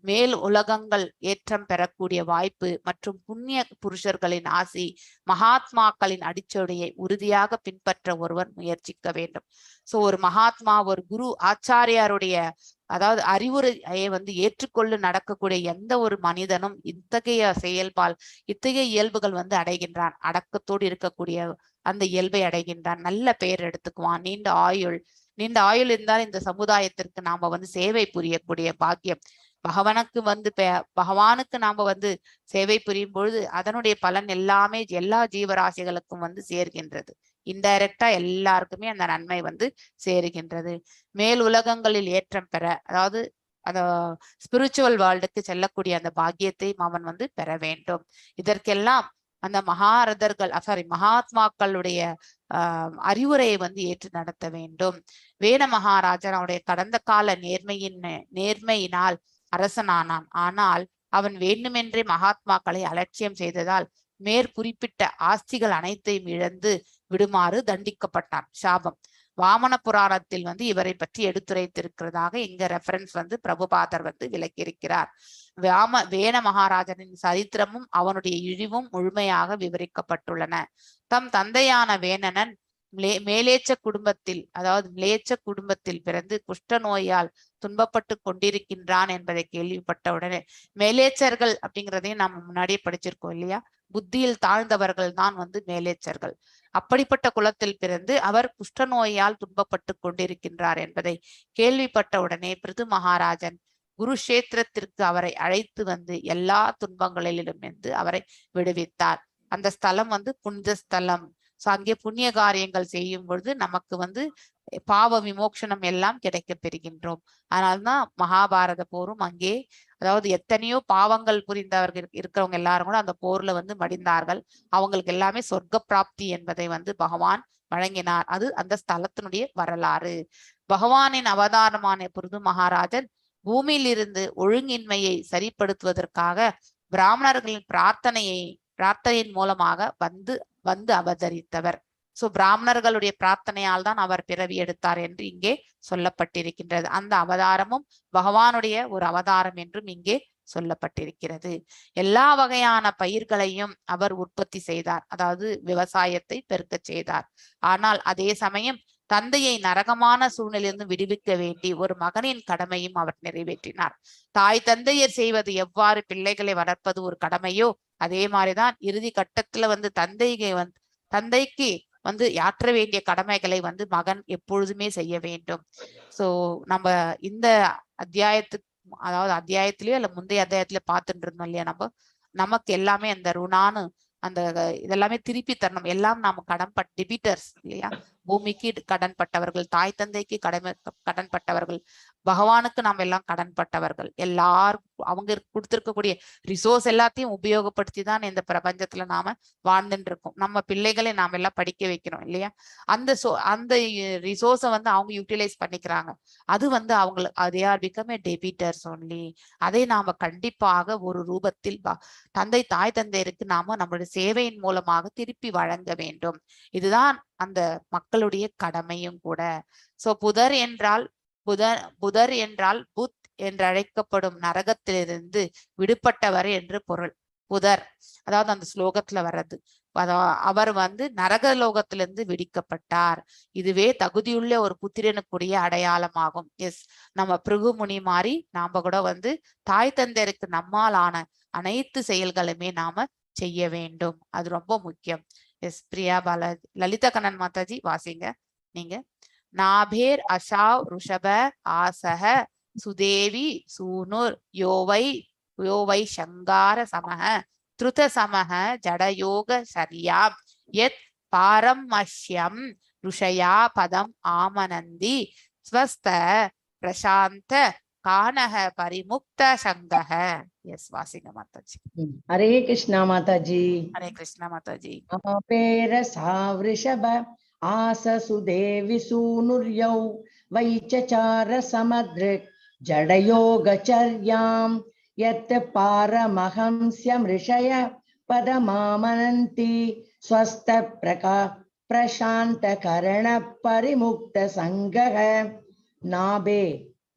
மேல் உலகங்கள் ஏற்றம் பெறக்கூடிய வாய்ப்பு மற்றும் புண்ணிய புருஷர்களின் ஆசி, மகாத்மாக்களின் அடிச்சொடையை உறுதியாக பின்பற்ற ஒருவர் முயற்சிக்க வேண்டும். சோ ஒரு மகாத்மா, ஒரு குரு, ஆச்சாரியாருடைய அதாவது அறிவுரையை வந்து ஏற்றுக்கொண்டு நடக்கக்கூடிய எந்த ஒரு மனிதனும் இத்தகைய செயல்பால் இத்தகைய இயல்புகள் வந்து அடைகின்றான். அடக்கத்தோடு இருக்கக்கூடிய அந்த இயல்பை அடைகின்றான். நல்ல பெயர் எடுத்துக்குவான். நீண்ட ஆயுள் இருந்தால் இந்த சமுதாயத்திற்கு நாம வந்து சேவை புரியக்கூடிய பாக்கியம். பகவானுக்கு நாம வந்து சேவை புரியும் பொழுது அதனுடைய பலன் எல்லாமே எல்லா ஜீவராசிகளுக்கும் வந்து சேர்கின்றது. இன்டைரக்டா எல்லாருக்குமே அந்த நன்மை வந்து சேருகின்றது. மேல் உலகங்களில் ஏற்றம் பெற, அதாவது அந்த ஸ்பிரிச்சுவல் வேர்ல்டுக்கு செல்லக்கூடிய அந்த பாக்கியத்தையும் அவன் வந்து பெற வேண்டும். இதற்கெல்லாம் அந்த மகாரதர்கள் மகாத்மாக்களுடைய அறிவுரையை வந்து ஏற்று நடத்த வேண்டும். வேண மகாராஜன் அவனுடைய கடந்த கால நேர்மையினால் அரசனானான். ஆனால் அவன் வேண்டுமென்றே மகாத்மாக்களை அலட்சியம் செய்ததால் மேற்குறிப்பிட்ட ஆஸ்திகள் அனைத்தையும் இழந்து விடுமாறு தண்டிக்கப்பட்டான். சாபம். வாமன புராணத்தில் வந்து இவரை பற்றி எடுத்துரைத்திருக்கிறதாக இங்க ரெஃபரன்ஸ் வந்து பிரபுபாதர் வந்து விளக்கியிருக்கிறார். வேண மகாராஜனின் சரித்திரமும் அவனுடைய இழிவும் முழுமையாக விவரிக்கப்பட்டுள்ளன. தம் தந்தையான வேணனன் மேலேச்ச குடும்பத்தில், அதாவது மிலேச்ச குடும்பத்தில் பிறந்து குஷ்ட நோயால் துன்பப்பட்டு கொண்டிருக்கின்றான் என்பதை கேள்விப்பட்ட உடனே, மேலேச்சர்கள் அப்படிங்கிறதையும் நாம் முன்னாடியே படிச்சிருக்கோம் இல்லையா, புத்தியில் தாழ்ந்தவர்கள் தான் வந்து மேலேச்சர்கள். அப்படிப்பட்ட குலத்தில் பிறந்து அவர் குஷ்ட நோயால் துன்பப்பட்டு கொண்டிருக்கின்றார் என்பதை கேள்விப்பட்ட உடனே பிருது மகாராஜன் குருஷேத்திரத்திற்கு அவரை அழைத்து வந்து எல்லா துன்பங்களிலும் இருந்து அவரை விடுவித்தார். அந்த ஸ்தலம் வந்து புனித ஸ்தலம். அங்கே புண்ணிய காரியங்கள் செய்யும் பொழுது நமக்கு வந்து பாவ விமோக்ஷனம் எல்லாம் கிடைக்க பெறுகின்றோம். அதனால்தான் மகாபாரத போரும் அங்கே, அதாவது எத்தனையோ பாவங்கள் புரிந்தவர்கள் இருக்கிறவங்க எல்லாரும் கூட அந்த போர்ல வந்து மடிந்தார்கள். அவங்களுக்கு எல்லாமே சொர்க்க பிராப்தி என்பதை வந்து பகவான் வழங்கினார். அது அந்த ஸ்தலத்தினுடைய வரலாறு. பகவானின் அவதாரமான பிருது மகாராஜன் பூமியில் இருந்து ஒழுங்கின்மையை சரிப்படுத்துவதற்காக பிராமணர்களின் பிரார்த்தனையின் மூலமாக வந்து அவதரித்தவர். சோ பிராமணர்களுடைய பிரார்த்தனையால் தான் அவர் பிறவி எடுத்தார் என்று இங்கே சொல்லப்பட்டிருக்கின்றது. அந்த அவதாரமும் பகவானுடைய ஒரு அவதாரம் என்றும் இங்கே சொல்லப்பட்டிருக்கிறது. எல்லா வகையான பயிர்களையும் அவர் உற்பத்தி செய்தார், அதாவது விவசாயத்தை பெருக்க செய்தார். ஆனால் அதே சமயம் தந்தையை நரகமான சூழ்நிலையிலிருந்து விடுவிக்க வேண்டி ஒரு மகனின் கடமையும் அவர் நிறைவேற்றினார். தாய் தந்தையர் செய்வது எவ்வாறு பிள்ளைகளை வளர்ப்பது ஒரு கடமையோ, அதே மாதிரிதான் இறுதி கட்டத்துல வந்து தந்தைக்கு வந்து ஆற்ற வேண்டிய கடமைகளை வந்து மகன் எப்பொழுதுமே செய்ய வேண்டும். சோ நம்ம இந்த அத்தியாயத்திலயோ இல்ல முந்தைய அத்தியாயத்தில பார்த்துட்டு இருந்தோம் இல்லையா, நமக்கு எல்லாமே அந்த ருணானு அந்த இதெல்லாமே திருப்பி தரணும். எல்லாம் நாம டெபிட்டர்ஸ் இல்லையா, பூமிக்கு கடன்பட்டவர்கள், தாய் தந்தைக்கு கடன்பட்டவர்கள், பகவானுக்கு நாம் எல்லாம் கடன்பட்டவர்கள். எல்லாரும் அவங்க கொடுத்திருக்கக்கூடிய ரிசோர்ஸ் எல்லாத்தையும் உபயோகப்படுத்தி தான் இந்த பிரபஞ்சத்துல நாம வாழ்ந்துட்டு இருக்கோம். நம்ம பிள்ளைகளை நாம எல்லாம் படிக்க வைக்கிறோம் இல்லையா, அந்த ரிசோர்ஸை வந்து அவங்க யூட்டிலைஸ் பண்ணிக்கிறாங்க. அது வந்து அவங்களுக்கு they are become a debitors only. அதை நாம கண்டிப்பாக ஒரு ரூபத்தில் தாய் தந்தையருக்கு நாம நம்மளுடைய சேவையின் மூலமாக திருப்பி வழங்க வேண்டும். இதுதான் அந்த மக்களுடைய கடமையும் கூட. சோ புதர் என்றால் புத் என்று அழைக்கப்படும் நரகத்திலிருந்து விடுபட்டவர் என்று பொருள். புதர் அதாவது அந்த ஸ்லோகத்துல வர்றது, அவர் வந்து நரகலோகத்திலிருந்து விடுவிக்கப்பட்டார். இதுவே தகுதியுள்ள ஒரு புத்திரனுக்குரிய அடையாளமாகும். எஸ், நம்ம பிருகு முனி மாதிரி நாம கூட வந்து தாய் தந்தையருக்கு நம்மால் ஆன அனைத்து செயல்களுமே நாம செய்ய வேண்டும். அது ரொம்ப முக்கியம். எஸ், பிரியா பாலாஜி, லலிதா கண்ணன் மாதாஜி வாசிங்க நீங்க. நாபேர் அசாவ் ருஷப ஆசக சுதேவி சூனுர் யோவை சங்கார சமஹ த்ருத சமஹ ஜடயோக சரியாம் யத் பாரமஷ்யம் ருஷயா பதம் ஆமனந்தி ஸ்வஸ்த பிரசாந்த கானக பரிமுக்த சங்கஹ. எஸ், வாசிங்க மாதாஜி. ஹரே கிருஷ்ணா மாதாஜி. ஹரே கிருஷ்ணா மாதாஜி. அபேர சாவ்ரிஷப ஆசசுதேவி சூனுர்யௌ வைச்சசார சமத்ருக் ஜடயோகச்சர்யாம் யத் பாரமஹம்ஸ்யம் ரிஷய பதமாமனந்தி ஸ்வஸ்த பிரசாந்த கரண பரிமுக்த சங்கஹ.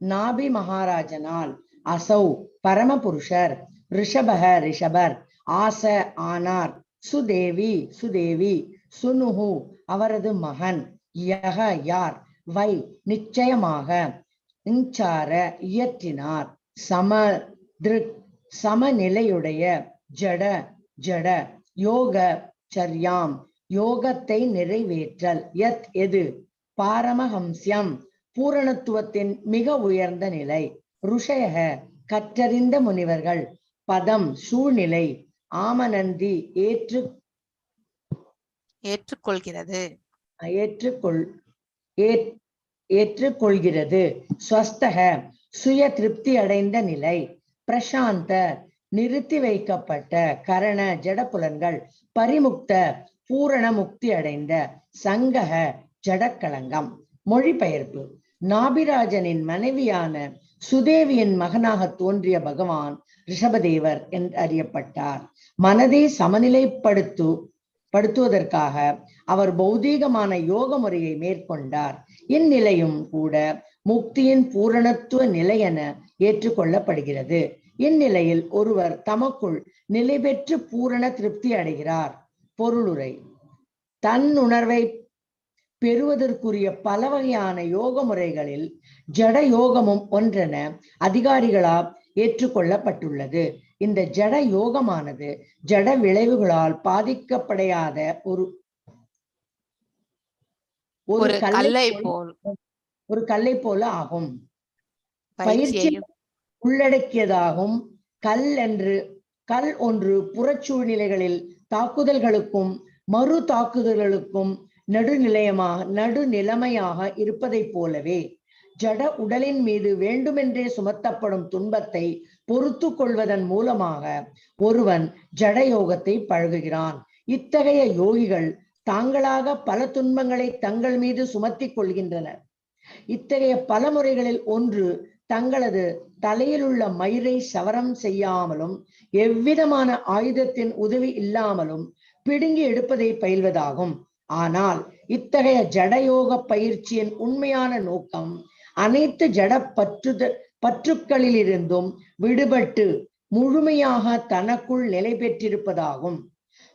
நாபி மகாராஜனால், அசௌ பரமபுருஷர், ரிஷபர் ஆச ஆனார், சுதேவி சுனுஹு அவரது மகன், யக யார், வை நிச்சயமாக, இஞ்சார இயற்றினார், சமநிலையுடைய, ஜட யோக சர்யாம் யோகத்தை நிறைவேற்றல், யத் எது, பாரமஹம்ஸ்யம் பூரணத்துவத்தின் மிக உயர்ந்த நிலை, ருஷய கற்றறிந்த முனிவர்கள், பதம் சூழ்நிலை, ஆமனந்தி ஏற்றுக்கொள்கிறது, ஸ்வஸ்தக சுய திருப்தி அடைந்த நிலை. பிரசாந்த நிறுத்தி வைக்கப்பட்ட. கரண ஜடப்புலன்கள் பரிமுக்த பூரண முக்தி அடைந்த. சங்கக ஜடக்கலங்கம். மொழிபெயர்ப்பு. நாபிராஜனின் மனைவியான சுதேவியின் மகனாக தோன்றிய பகவான் ரிஷபதேவர் என்று அறியப்பட்டார். மனதை சமநிலைப்படுத்துவதற்காக அவர் பௌதீகமான யோக முறையை மேற்கொண்டார். இந்நிலையும் கூட முக்தியின் பூரணத்துவ நிலை என ஏற்றுக்கொள்ளப்படுகிறது. இந்நிலையில் ஒருவர் தமக்குள் நிலை பெற்று பூரண திருப்தி அடைகிறார். பொருளுரை. தன்னுணர்வை பெறுவதற்குரிய பல வகையான யோக முறைகளில் ஜட யோகமும் ஒன்றென அதிகாரிகளால் ஏற்றுக்கொள்ளப்பட்டுள்ளது. இந்த ஜட யோகமானது ஜட விளைவுகளால் பாதிக்கப்படையாத ஒரு கல்லை போல ஆகும். பயிற்சி உள்ளடக்கியதாகும். கல் ஒன்று புறச்சூழ்நிலைகளில் தாக்குதல்களுக்கும் மறு தாக்குதல்களுக்கும் நடுநிலைமையாக இருப்பதை போலவே ஜட உடலின் மீது வேண்டுமென்றே சுமத்தப்படும் துன்பத்தை பொறுத்து கொள்வதன் மூலமாக ஒருவன் ஜட யோகத்தை பழகுகிறான். இத்தகைய யோகிகள் தாங்களாக பல துன்பங்களை தங்கள் மீது சுமத்தி கொள்கின்றனர். இத்தகைய பல முறைகளில் ஒன்று தங்களது தலையில் உள்ள மயிரை சவரம் செய்யாமலும் எவ்விதமான ஆயுதத்தின் உதவி இல்லாமலும் பிடுங்கி எடுப்பதை பயில்வதாகும். ஆனால் இத்தகைய ஜடயோக பயிற்சியின் உண்மையான நோக்கம் அனைத்து ஜட பற்றுக்களிலிருந்தும் விடுபட்டு முழுமையாக தனக்குள் நிலை பெற்றிருப்பதாகும்.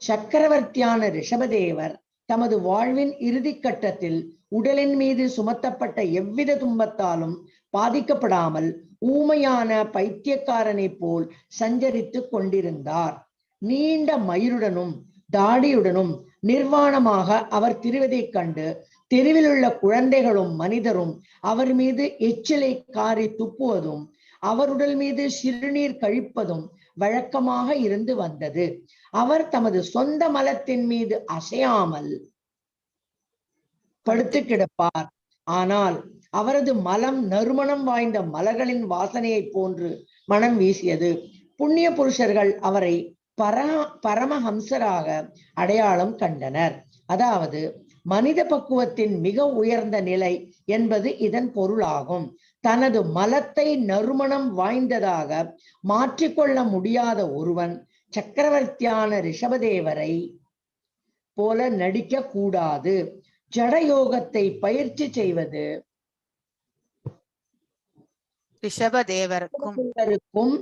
சக்கரவர்த்தியான ரிஷபதேவர் தமது வாழ்வின் இறுதி கட்டத்தில் உடலின் மீது சுமத்தப்பட்ட எவ்வித துன்பத்தாலும் பாதிக்கப்படாமல் ஊமையான பைத்தியக்காரனை போல் சஞ்சரித்து கொண்டிருந்தார். நீண்ட மயிருடனும் தாடியுடனும் நிர்வாணமாக அவர் திரிவதைக் கண்டு தெருவில் உள்ள குழந்தைகளும் மனிதரும் அவர் மீது எச்சிலை காரி துப்புவதும் அவர் உடல் மீது சிறுநீர் கழிப்பதும் வழக்கமாக இருந்து வந்தது. அவர் தமது சொந்த மலத்தின் மீது அசையாமல் படுத்து கிடப்பார். ஆனால் அவரது மலம் நறுமணம் வாய்ந்த மலர்களின் வாசனையை போன்று மனம் வீசியது. புண்ணிய புருஷர்கள் அவரை பரமஹம்சராக அடையாளம் கண்டனர். அதாவது மனித பக்குவத்தின் மிக உயர்ந்த நிலை என்பது இதன் பொருளாகும். தனது மலத்தை நறுமணம் வாய்ந்ததாக மாற்றிக்கொள்ள முடியாத ஒருவன் சக்கரவர்த்தியான ரிஷபதேவரை போல நடிக்க கூடாது. ஜடயோகத்தை பயிற்சி செய்வது ரிஷபதேவருக்கும்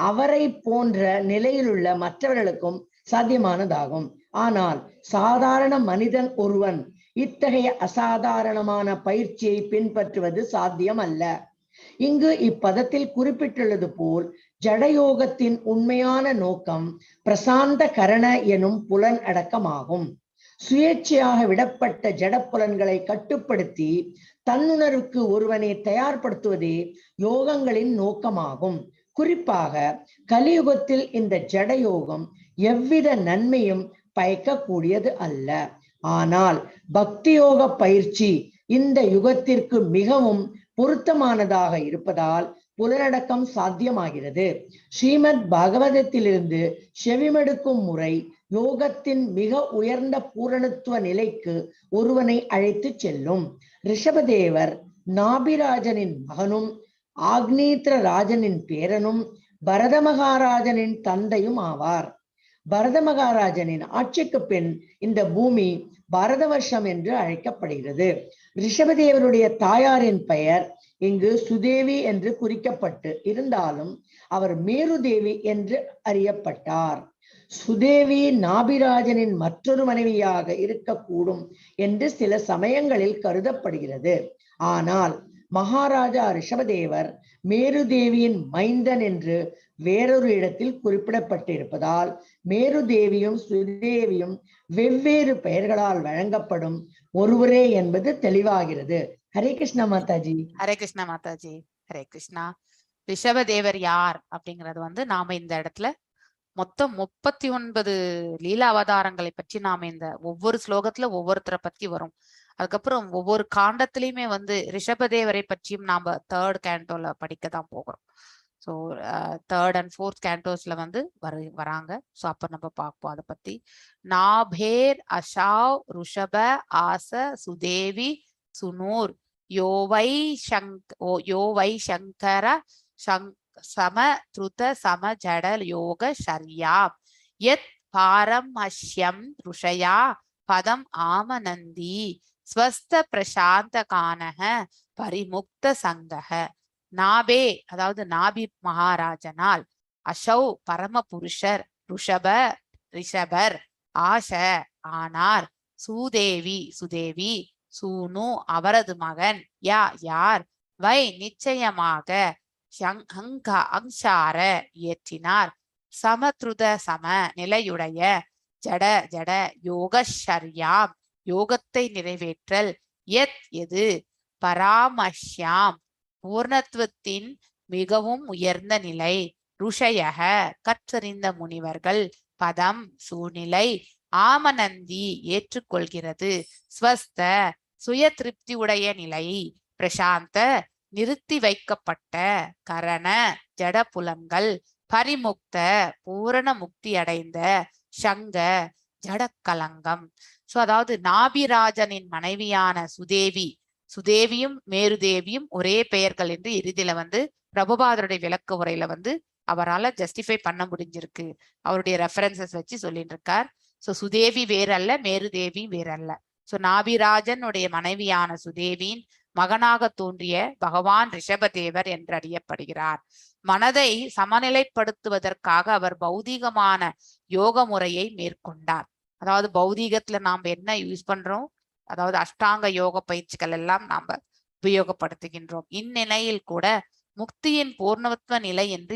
அவரை போன்ற நிலையிலுள்ள மற்றவர்களுக்கும் சாத்தியமானதாகும். ஆனால் சாதாரண மனிதன் ஒருவன் இத்தகைய அசாதாரணமான பயிற்சியை பின்பற்றுவது சாத்தியம் அல்ல. இங்கு இப்பதத்தில் குறிப்பிட்டுள்ளது போல் ஜடயோகத்தின் உண்மையான நோக்கம் பிரசாந்த கரண எனும் புலன் அடக்கமாகும். சுயேட்சையாக விடப்பட்ட ஜடப்புலன்களை கட்டுப்படுத்தி தன்னுணர்வுக்கு ஒருவனை தயார்படுத்துவதே யோகங்களின் நோக்கமாகும். குறிப்பாக கலியுகத்தில் இந்த ஜடயோகம் எவ்வித நன்மையும் பயக்கக்கூடியது அல்ல. ஆனால் பக்தி யோக பயிற்சி இந்த யுகத்திற்கு மிகவும் பொருத்தமானதாக இருப்பதால் புலனடக்கம் சாத்தியமாகிறது. ஸ்ரீமத் பாகவதத்திலிருந்து செவிமடுக்கும் முறை யோகத்தின் மிக உயர்ந்த பூரணத்துவ நிலைக்கு ஒருவனை அழைத்து செல்லும். ரிஷபதேவர் நாபிராஜனின் மகனும் ஆக்னீத்ர ராஜனின் பேரனும் பரத மகாராஜனின் தந்தையும் ஆவார். பரத மகாராஜனின் ஆட்சிக்கு பின் இந்த பூமி பாரத வருஷம் என்று அழைக்கப்படுகிறது. ரிஷபதேவருடைய தாயாரின் பெயர் இங்கு சுதேவி என்று குறிக்கப்பட்டு இருந்தாலும் அவர் மேருதேவி என்று அறியப்பட்டார். சுதேவி நாபிராஜனின் மற்றொரு மனைவியாக இருக்கக்கூடும் என்று சில சமயங்களில் கருதப்படுகிறது. ஆனால் மகாராஜா ரிஷபதேவர் மேருதேவியின் மைந்தன் என்று வேறொரு இடத்தில் குறிப்பிடப்பட்டிருப்பதால் மேருதேவியும் சுதேவியும் வெவ்வேறு பெயர்களால் வழங்கப்படும் ஒருவரே என்பது தெளிவாகிறது. ஹரே கிருஷ்ணா மாதாஜி. ஹரே கிருஷ்ணா மாதாஜி. ஹரே கிருஷ்ணா. ரிஷபதேவர் யார் அப்படிங்கறது நாம இந்த இடத்துல மொத்தம் 39 லீலா அவதாரங்களை பற்றி நாம இந்த ஒவ்வொரு ஸ்லோகத்துல ஒவ்வொருத்தரை பத்தி வரும். அதுக்கப்புறம் ஒவ்வொரு காண்டத்திலயுமே வந்து ரிஷபதேவரை பற்றியும் நாம 3rd கேண்டோல படிக்க தான் போகிறோம். ஸோ 3rd and 4th கேண்டோஸ்ல வந்து வராங்க. ஸோ அப்ப நம்ம பார்ப்போம் அதை பத்தி. நாபேர் அஷாவ் ருஷப ஆச சுதேவி சுனூர் யோவை சங்கர சம த்ருத சம ஜட யோக ஷர்யா யத் பாரம் அஷ்யம் ருஷயா பதம் ஆமநந்தி ஸ்வஸ்த பிரசாந்த கானக பரிமுக்த சங்கக. நாபே அதாவது நாபி மகாராஜனால், அசௌ பரமபுருஷர், ரிஷபர் ஆஷ ஆனார், சுதேவி சூனு அவரது மகன், யார் வை நிச்சயமாக அங்சார இயற்றினார், சமத்ருத சம நிலையுடைய ஜட யோகஷர்யாம் யோகத்தை நிறைவேற்றல், எது பராமஷ்யாம் பூர்ணத்துவத்தின் மிகவும் உயர்ந்த நிலை, ருஷயக கற்றறிந்த முனிவர்கள், பதம் சூழ்நிலை, ஆமநந்தி ஏற்றுக்கொள்கிறது, ஸ்வஸ்த சுய திருப்தியுடைய நிலை, பிரசாந்த நிறுத்தி வைக்கப்பட்ட, கரண ஜட புலன்கள், பரிமுக்த பூரண முக்தி அடைந்த, சங்க ஜடக்கலங்கம். சோ அதாவது நாபிராஜனின் மனைவியான சுதேவியும் மேருதேவியும் ஒரே பெயர்கள் என்று இறுதியில வந்து பிரபுபாதருடைய விளக்க உரையில வந்து அவரால் ஜஸ்டிஃபை பண்ண முடிஞ்சிருக்கு. அவருடைய ரெஃபரன்சஸ் வச்சு சொல்லிட்டு இருக்கார். சோ சுதேவி வேறல்ல, மேருதேவி வேறல்ல. சோ நாபிராஜனுடைய மனைவியான சுதேவியின் மகனாக தோன்றிய பகவான் ரிஷபதேவர் என்று அறியப்படுகிறார். மனதை சமநிலைப்படுத்துவதற்காக அவர் பௌதீகமான யோக முறையை மேற்கொண்டார். அதாவது பௌதீகத்துல நாம என்ன யூஸ் பண்றோம், அதாவது அஷ்டாங்க யோக பயிற்சிகள் எல்லாம் நாம உபயோகப்படுத்துகின்றோம். இந்நிலையில் கூட முக்தியின் பூர்ணத்துவ நிலை என்று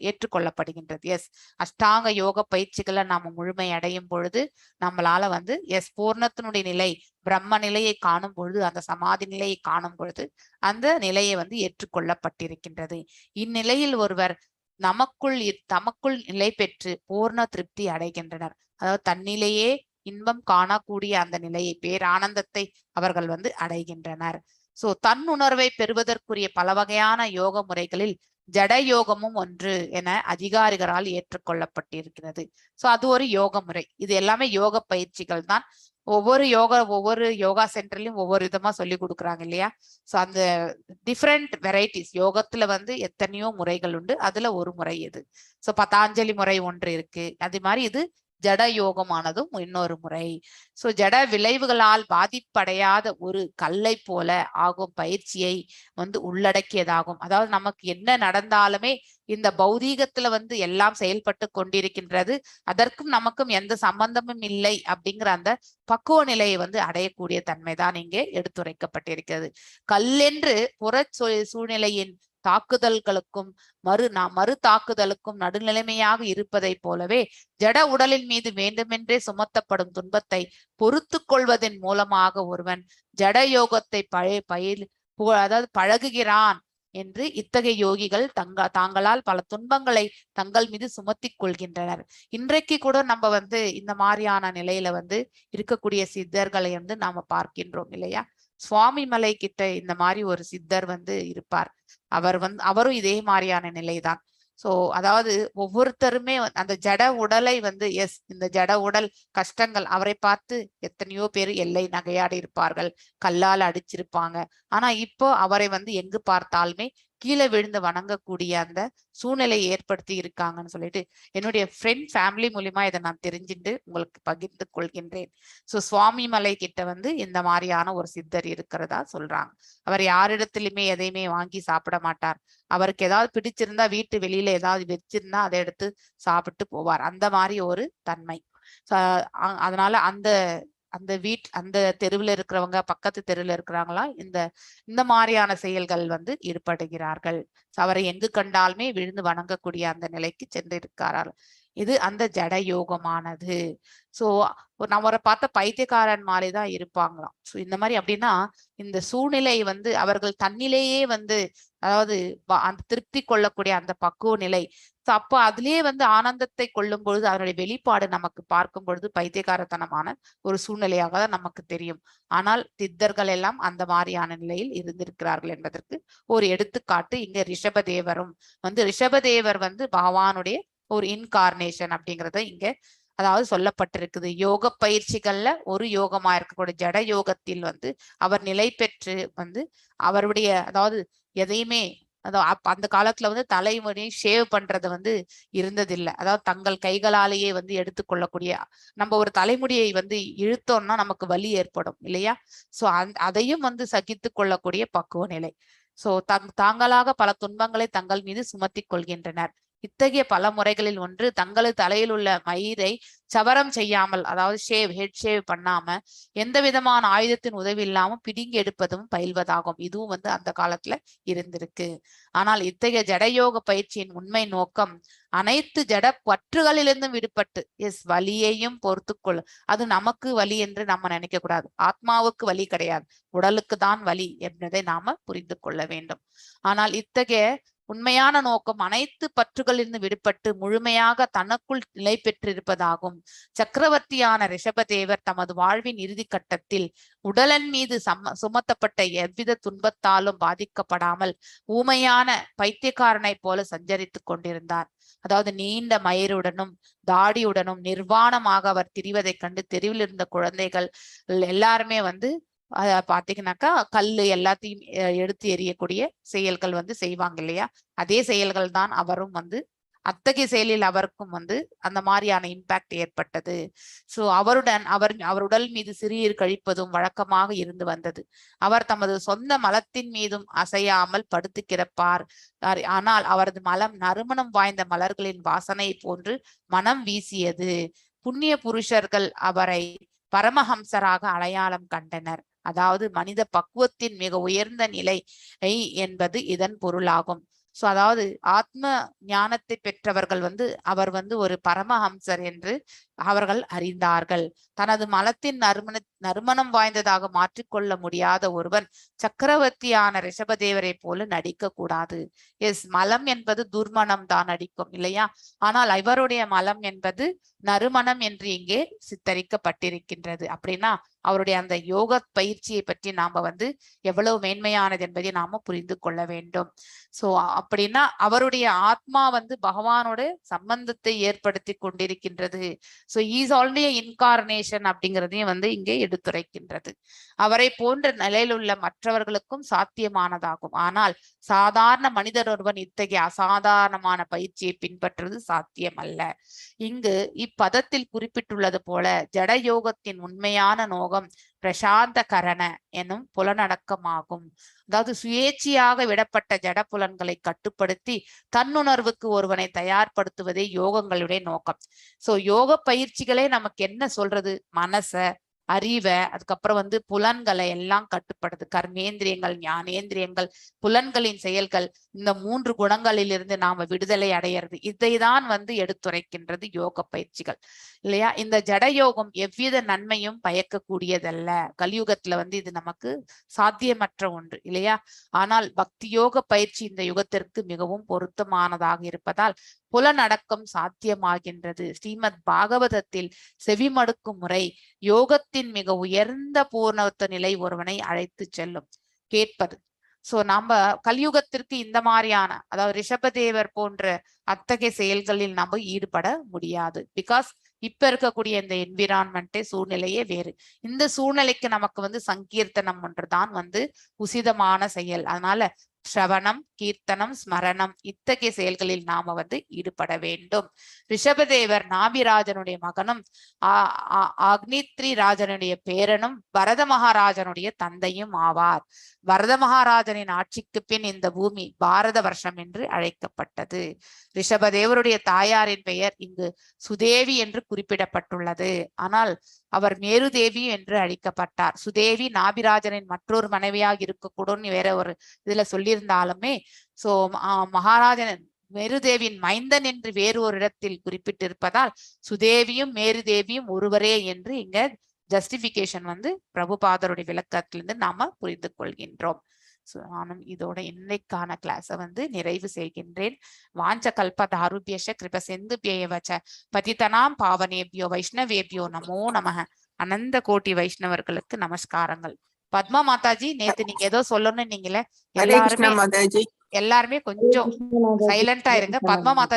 ஏற்றுக்கொள்ளப்படுகின்றது. எஸ், அஷ்டாங்க யோக பயிற்சிகளை நாம முழுமை அடையும் பொழுது நம்மளால வந்து பூர்ணத்தினுடைய நிலை, பிரம்ம நிலையை காணும் பொழுது, அந்த சமாதி நிலையை காணும் பொழுது அந்த நிலையை வந்து ஏற்றுக்கொள்ளப்பட்டிருக்கின்றது. இந்நிலையில் ஒருவர் தமக்குள் நிலை பெற்று பூர்ண திருப்தி அடைகின்றனர். அதாவது தன்னிலேயே இன்பம் காணக்கூடிய அந்த நிலையை, பேரானந்தத்தை அவர்கள் வந்து அடைகின்றனர். சோ தன்னுணர்வை பெறுவதற்குரிய பல வகையான யோக முறைகளில் ஜட யோகமும் ஒன்று என அதிகாரிகளால் ஏற்றுக்கொள்ளப்பட்டிருக்கிறது. சோ அது ஒரு யோக முறை. இது எல்லாமே யோக பயிற்சிகள் தான். ஒவ்வொரு யோகா சென்டர்லயும் ஒவ்வொரு விதமா சொல்லி கொடுக்குறாங்க இல்லையா. சோ அந்த டிஃப்ரெண்ட் வெரைட்டிஸ் யோகத்துல வந்து எத்தனையோ முறைகள் உண்டு. அதுல ஒரு முறை இது. சோ பதாஞ்சலி முறை ஒன்று இருக்கு. அது மாதிரி இது ஜட யோகமானதும் இன்னொரு முறை. சோ ஜட விளைவுகளால் பாதிப்படையாத ஒரு கல்லை போல ஆகும் பயிற்சியை வந்து உள்ளடக்கியதாகும். அதாவது நமக்கு என்ன நடந்தாலுமே இந்த பௌதீகத்துல வந்து எல்லாம் செயல்பட்டு கொண்டிருக்கின்றது, அதற்கும் நமக்கும் எந்த சம்பந்தமும் இல்லை அப்படிங்கிற அந்த பக்குவ நிலையை வந்து அடையக்கூடிய தன்மைதான் இங்கே எடுத்துரைக்கப்பட்டிருக்கிறது. கல்லென்று புற சூழ்நிலையின் தாக்குதல்களுக்கும் மறு தாக்குதலுக்கும் நடுநிலைமையாக இருப்பதை போலவே ஜட உடலின் மீது வேண்டுமென்றே சுமத்தப்படும் துன்பத்தை பொறுத்து கொள்வதன் மூலமாக ஒருவன் ஜட யோகத்தை அதாவது பழகுகிறான் என்று இத்தகைய யோகிகள் தாங்களால் பல துன்பங்களை தங்கள் மீது சுமத்தி கொள்கின்றனர். இன்றைக்கு கூட நம்ம வந்து இந்த மாதிரியான நிலையில வந்து இருக்கக்கூடிய சித்தர்களை வந்து நாம பார்க்கின்றோம் இல்லையா. சுவாமி மலை கிட்ட இந்த மாதிரி ஒரு சித்தர் வந்து இருப்பார். அவரும் இதே மாதிரியான நிலைதான். சோ அதாவது ஒவ்வொருத்தருமே அந்த ஜட உடலை வந்து இந்த ஜட உடல் கஷ்டங்கள், அவரை பார்த்து எத்தனையோ பேர் எல்லை நகையாடி இருப்பார்கள், கல்லால் அடிச்சிருப்பாங்க. ஆனா இப்போ அவரை வந்து எங்கு பார்த்தாலுமே கீழே விழுந்து வணங்கக்கூடிய அந்த சூழ்நிலையை ஏற்படுத்தி இருக்காங்கன்னு சொல்லிட்டு என்னுடைய ஃப்ரெண்ட் ஃபேமிலி மூலியமா இதை நான் தெரிஞ்சுட்டு உங்களுக்கு பகிர்ந்து கொள்கின்றேன். சோ சுவாமி மலை கிட்ட வந்து இந்த மாதிரியான ஒரு சித்தர் இருக்கிறதா சொல்றாங்க. அவர் யாரிடத்திலுமே எதையுமே வாங்கி சாப்பிட மாட்டார். அவருக்கு ஏதாவது பிடிச்சிருந்தா வீட்டு வெளியில ஏதாவது வச்சிருந்தா அதை எடுத்து சாப்பிட்டு போவார். அந்த மாதிரி ஒரு தன்மை. அதனால அந்த தெருவில் இருக்கிறவங்க, பக்கத்து தெருவில் இருக்கிறாங்களா இந்த மாதிரியான செயல்கள் வந்து ஈடுபடுகிறார்கள். அவரை எங்கு கண்டாலுமே விழுந்து வணங்கக்கூடிய அந்த நிலைக்கு சென்று இருக்கிறார்கள். இது அந்த ஜட யோகமானது. சோ நம்ம அவரை பார்த்த பைத்தியக்காரன் மாதிரிதான் இருப்பாங்களாம். சோ இந்த மாதிரி அப்படின்னா இந்த சூழ்நிலை வந்து அவர்கள் தன்னிலேயே வந்து அதாவது அந்த திருப்தி கொள்ளக்கூடிய அந்த பக்குவ நிலை. அப்ப அதுலயே வந்து ஆனந்தத்தை கொள்ளும் பொழுது அதனுடைய வெளிப்பாடு நமக்கு பார்க்கும் பொழுது பைத்தியக்காரத்தனமான ஒரு சூழ்நிலையாக தான் நமக்கு தெரியும். ஆனால் சித்தர்கள் எல்லாம் அந்த மாதிரியான நிலையில் இருந்திருக்கிறார்கள் என்பதற்கு ஒரு எடுத்துக்காட்டு இங்க ரிஷபதேவரும் வந்து ரிஷபதேவர் வந்து பகவானுடைய ஒரு இன்கார்னேஷன் அப்படிங்கறத இங்க அதாவது சொல்லப்பட்டிருக்குது. யோக பயிற்சிகள்ல ஒரு யோகமா இருக்கக்கூடிய ஜட யோகத்தில் வந்து அவர் நிலை பெற்று வந்து அவருடைய அதாவது எதையுமே அந்த காலத்துல வந்து தலைமுறையை ஷேவ் பண்றது வந்து இருந்ததில்லை. அதாவது தங்கள் கைகளாலேயே வந்து எடுத்துக்கொள்ளக்கூடிய நம்ம ஒரு தலைமுடியை வந்து இழுத்தோம்னா நமக்கு வலி ஏற்படும் இல்லையா? சோ அதையும் வந்து சகித்து கொள்ளக்கூடிய பக்குவ நிலை. சோ தாங்களாக பல துன்பங்களை தங்கள் மீது சுமத்தி கொள்கின்றனர். இத்தகைய பல முறைகளில் ஒன்று தங்களது தலையில் உள்ள மயிரை சவரம் செய்யாமல் அதாவது ஹெட் ஷேவ் பண்ணாம எந்த விதமான ஆயுதத்தின் உதவி இல்லாம பிடுங்கி எடுப்பதும் பயில்வதாகும். இதுவும் வந்து அந்த காலத்துல இருந்திருக்கு. ஆனால் இத்தகைய ஜடயோக பயிற்சியின் உண்மை நோக்கம் அனைத்து ஜட பற்றுகளிலிருந்தும் விடுபட்டு வலியையும் பொறுத்துக்கொள். அது நமக்கு வலி என்று நம்ம நினைக்க கூடாது. ஆத்மாவுக்கு வலி கிடையாது, உடலுக்கு தான் வலி என்பதை நாம புரிந்து கொள்ள வேண்டும். ஆனால் இத்தகைய உண்மையான நோக்கம் அனைத்து பற்றுகளிலிருந்து விடுபட்டு முழுமையாக தனக்குள் நிலை பெற்றிருப்பதாகும். சக்கரவர்த்தியான ரிஷபதேவர் தமது வாழ்வின் இறுதி கட்டத்தில் உடலன் மீது சுமத்தப்பட்ட எவ்வித துன்பத்தாலும் பாதிக்கப்படாமல் ஊமையான பைத்தியக்காரனை போல சஞ்சரித்துக் கொண்டிருந்தார். அதாவது நீண்ட மயிருடனும் தாடியுடனும் நிர்வாணமாக அவர் திரிவதை கண்டு தெருவில் இருந்த குழந்தைகள் எல்லாருமே வந்து பாத்தீங்கன்னாக்கா கல்லு எல்லாத்தையும் எடுத்து எறியக்கூடிய செயல்கள் வந்து செய்வாங்க இல்லையா? அதே செயல்கள் தான் அவரும் வந்து அத்தகைய செயலில் அவருக்கும் வந்து அந்த மாதிரியான இம்பாக்ட் ஏற்பட்டது. சோ அவர் உடல் மீது சிறியர் கழிப்பதும் வழக்கமாக இருந்து வந்தது. அவர் தமது சொந்த மலத்தின் மீதும் அசையாமல் படுத்து கிடப்பார். ஆனால் அவரது மலம் நறுமணம் வாய்ந்த மலர்களின் வாசனை போன்று மனம் வீசியது. புண்ணிய புருஷர்கள் அவரை பரமஹம்சராக அடையாளம் கண்டனர். அதாவது மனித பக்குவத்தின் மிக உயர்ந்த நிலை என்பது இதன் பொருளாகும். சோ அதாவது ஆத்ம ஞானத்தை பெற்றவர்கள் வந்து அவர் வந்து ஒரு பரமஹம்சர் என்று அவர்கள் அறிந்தார்கள். தனது மலத்தின் நறுமணம் வாய்ந்ததாக மாற்றிக்கொள்ள முடியாத ஒருவன் சக்கரவர்த்தியான ரிஷபதேவரை போல நடிக்க கூடாது. மலம் என்பது துர்மணம் தான் அடிக்கும் இல்லையா? ஆனால் இவருடைய மலம் என்பது நறுமணம் என்று இங்கே சித்தரிக்கப்பட்டிருக்கின்றது. அப்படின்னா அவருடைய அந்த யோக பயிற்சியை பற்றி நாம வந்து எவ்வளவு மேன்மையானது என்பதை நாம புரிந்து கொள்ள வேண்டும். சோ அப்படின்னா அவருடைய ஆத்மா வந்து பகவானோட சம்பந்தத்தை ஏற்படுத்தி கொண்டிருக்கின்றது. சோ இஸ் ஆல்ரெடி இன்கார்னேஷன் அப்படிங்கிறதையும் வந்து இங்கே எடுத்துரைக்கின்றது. அவரை போன்ற நிலையில் உள்ள மற்றவர்களுக்கும் சாத்தியமானதாகும். ஆனால் சாதாரண மனிதர் ஒருவன் இத்தகைய அசாதாரணமான பயிற்சியை பின்பற்றுவது சாத்தியம் அல்ல. இங்கு இப்பதத்தில் குறிப்பிட்டுள்ளது போல ஜடயோகத்தின் உண்மையான நோக்கம் பிரசாந்த கரண எனும் புலனடக்கமாகும். அதாவது சுயேட்சையாக விடப்பட்ட ஜட புலன்களை கட்டுப்படுத்தி தன்னுணர்வுக்கு ஒருவனை தயார்படுத்துவதே யோகங்களுடைய நோக்கம். சோ யோக பயிற்சிகளே நமக்கு என்ன சொல்றது? மனச அறிவை அதுக்கப்புறம் வந்து புலன்களை எல்லாம் கட்டுப்படுது. கர்மேந்திரியங்கள் ஞானேந்திரியங்கள் புலன்களின் செயல்கள் இந்த 3 குணங்களிலிருந்து நாம விடுதலை அடையிறது. இதைதான் வந்து எடுத்துரைக்கின்றது யோக பயிற்சிகள் இல்லையா? இந்த ஜட யோகம் எவ்வித நன்மையும் பயக்கக்கூடியதல்ல. கலியுகத்துல வந்து இது நமக்கு சாத்தியமற்ற ஒன்று இல்லையா? ஆனால் பக்தி யோக பயிற்சி இந்த யுகத்திற்கு மிகவும் பொருத்தமானதாக இருப்பதால் புலனடக்கம் சாத்தியமாகின்றது. ஸ்ரீமத் பாகவதத்தில் செவிமடுக்கும் முறை யோகத்தின் மிக உயர்ந்த பூர்ணத்த நிலை ஒருவனை அழைத்து செல்லும். கேட்பது. சோ நம்ம கலியுகத்திற்கு இந்த மாதிரியான அதாவது ரிஷபதேவர் போன்ற அத்தகைய செயல்களில் நம்ம ஈடுபட முடியாது. பிகாஸ் இப்ப இருக்கக்கூடிய இந்த என்விரான்மெண்டே சூழ்நிலையே வேறு. இந்த சூழ்நிலைக்கு நமக்கு வந்து சங்கீர்த்தனம் ஒன்றுதான் வந்து உசிதமான செயல். அதனால ஸ்ரவணம், கீர்த்தனம், ஸ்மரணம் இத்தகைய செயல்களில் நாம வந்து ஈடுபட வேண்டும். ரிஷபதேவர் நாபிராஜனுடைய மகனும் அக்னித்ரி ராஜனுடைய பேரனும் பரத மகாராஜனுடைய தந்தையும் ஆவார். பரத மகாராஜனின் ஆட்சிக்கு பின் இந்த பூமி பாரத வருஷம் என்று அழைக்கப்பட்டது. ரிஷபதேவருடைய தாயாரின் பெயர் இங்கு சுதேவி என்று குறிப்பிடப்பட்டுள்ளது. ஆனால் அவர் மேருதேவி என்று அழைக்கப்பட்டார். சுதேவி நாபிராஜனின் மற்றொரு மனைவியாக இருக்கக்கூடும் வேற ஒரு இதுல சொல்லியிருந்தாலுமே சோ மகாராஜன் மேருதேவியின் மைந்தன் என்று வேறு ஒரு இடத்தில் குறிப்பிட்டிருப்பதால் சுதேவியும் மேருதேவியும் ஒருவரே என்று இங்க ஜஸ்டிபிகேஷன் வந்து பிரபுபாதருடைய விளக்கத்திலிருந்து நாம புரிந்து கொள்கின்றோம். நானும் இதோட இன்னைக்கான கிளாஸை வந்து நிறைவு செய்கின்றேன். வாஞ்ச கல்பதாருபியஷ கிருப சிந்துபியவச்ச பதிதனாம் பாவனேபியோ வைஷ்ணவேபியோ நமோ நமஹ. அனந்த கோட்டி வைஷ்ணவர்களுக்கு நமஸ்காரங்கள். பத்மா மாதாஜி, நேத்து நீங்க ஏதோ சொல்லணும்னு நீங்களே, எல்லாருமே கொஞ்சம் சைலண்டா இருங்க. பத்மா மாதா